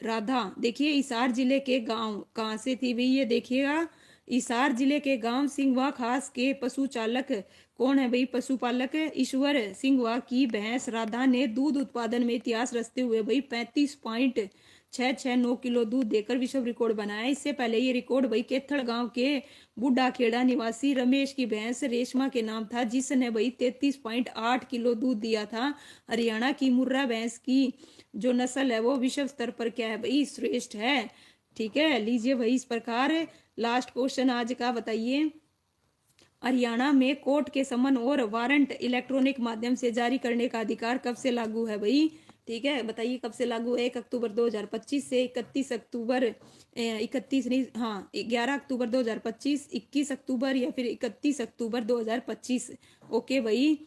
राधा। देखिए हिसार जिले के गांव कहाँ से थी भाई? ये देखिएगा, हिसार जिले के गांव सिंहवा खास के पशु चालक कौन है भाई? पशुपालक ईश्वर सिंहवा की भैंस राधा ने दूध उत्पादन में इतिहास रचते हुए भाई 35.669 किलो दूध देकर विश्व रिकॉर्ड बनाया। इससे पहले ये रिकॉर्ड भाई केथड़ गांव के बूढ़ा खेड़ा निवासी रमेश की भैंस रेशमा के नाम था, जिसने भाई 33.8 किलो दूध दिया था। हरियाणा की मुर्रा भैंस की जो नस्ल है वो विश्व स्तर पर क्या है भाई? श्रेष्ठ है। ठीक है, लीजिए भाई इस प्रकार लास्ट क्वेश्चन आज का बताइए। हरियाणा में कोर्ट के समन और वारंट इलेक्ट्रॉनिक माध्यम से जारी करने का अधिकार कब से लागू है भाई? ठीक है, बताइए कब से लागू है? 1 अक्टूबर 2025 से 31 अक्टूबर 31 नहीं, हाँ 11 अक्टूबर 2025, 21 अक्टूबर या फिर 31 अक्टूबर 2025। ओके भाई,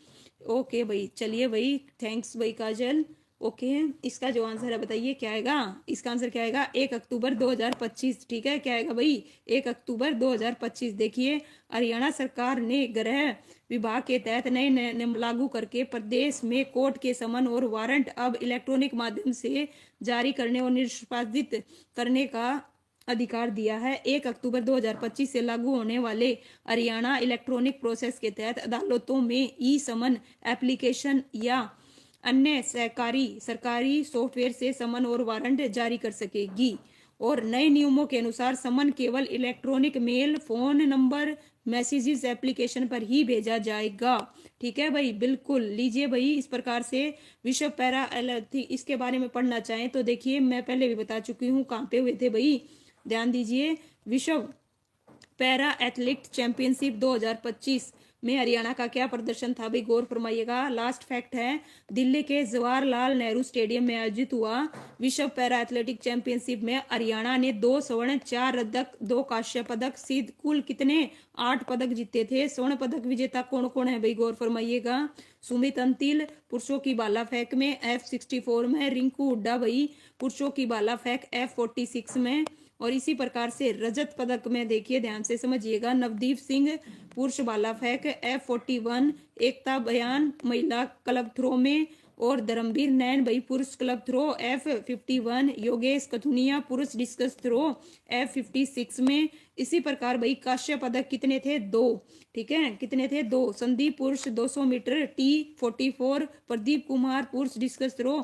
ओके भाई, चलिए भाई, थैंक्स भाई काजल। ओके, इसका जो आंसर है बताइए क्या आएगा? इसका आंसर क्या आएगा? 1 अक्टूबर 2025। ठीक है, क्या आएगा भाई? 1 अक्टूबर 2025। देखिए हरियाणा सरकार ने गृह विभाग के तहत नए नियम लागू करके प्रदेश में कोर्ट के समन और वारंट अब इलेक्ट्रॉनिक माध्यम से जारी करने और निष्पादित करने का अधिकार दिया है। 1 अक्टूबर 2025 से लागू होने वाले हरियाणा इलेक्ट्रॉनिक प्रोसेस के तहत अदालतों में ई समन एप्लीकेशन या अन्य सरकारी सॉफ्टवेयर से समन और वारंट जारी कर सकेगी। और नए नियमों के अनुसार समन केवल electronic mail, phone number, messages application पर ही भेजा जाएगा। ठीक है भाई, बिल्कुल। लीजिए भाई, इस प्रकार से विश्व पैरा इसके बारे में पढ़ना चाहें तो देखिए मैं पहले भी बता चुकी हूँ कहाँ पे हुए थे भाई, ध्यान दीजिए। विश्व पैरा एथलेटिक चैंपियनशिप 2025 में हरियाणा का क्या प्रदर्शन था भाई? गौर फरमाइएगा। लास्ट फैक्ट है, दिल्ली के जवाहरलाल नेहरू स्टेडियम में आयोजित हुआ विश्व पैरा एथलेटिक चैंपियनशिप में हरियाणा ने 2 स्वर्ण, 4 रजत, 2 कांस्य पदक सहित कुल कितने? 8 पदक जीते थे। स्वर्ण पदक विजेता कौन कौन है भाई? गौर फरमाइएगा। सुमित अंतिल पुरुषों की भाला फेंक में F64 में, रिंकू हुड्डा भाई पुरुषों की भाला फेंक F46 में। और इसी प्रकार से रजत पदक में देखिए ध्यान से समझिएगा, नवदीप सिंह पुरुष भाला फेंक F41, एकता बयान महिला क्लब थ्रो में और धर्मवीर नैन भाई पुरुष club throw F51, Yogesh Kathuniya पुरुष डिस्कस थ्रो F56 में। इसी प्रकार भाई कांस्य पदक कितने थे? 2। ठीक है, कितने थे? 2। संदीप पुरुष 200 मीटर T44, प्रदीप कुमार पुरुष डिस्कस थ्रो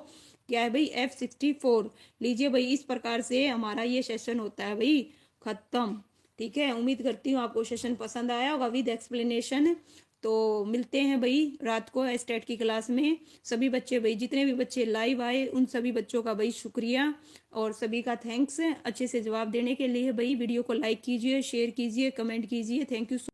क्या है भाई? F64। लीजिए भाई, इस प्रकार से हमारा ये सेशन होता है भाई खत्म। ठीक है, उम्मीद करती हूँ आपको सेशन पसंद आया होगा विद एक्सप्लेनेशन। तो मिलते हैं भाई रात को स्टेट की क्लास में। सभी बच्चे भाई, जितने भी बच्चे लाइव आए उन सभी बच्चों का भाई शुक्रिया और सभी का थैंक्स अच्छे से जवाब देने के लिए। भाई वीडियो को लाइक कीजिए, शेयर कीजिए, कमेंट कीजिए। Thank you.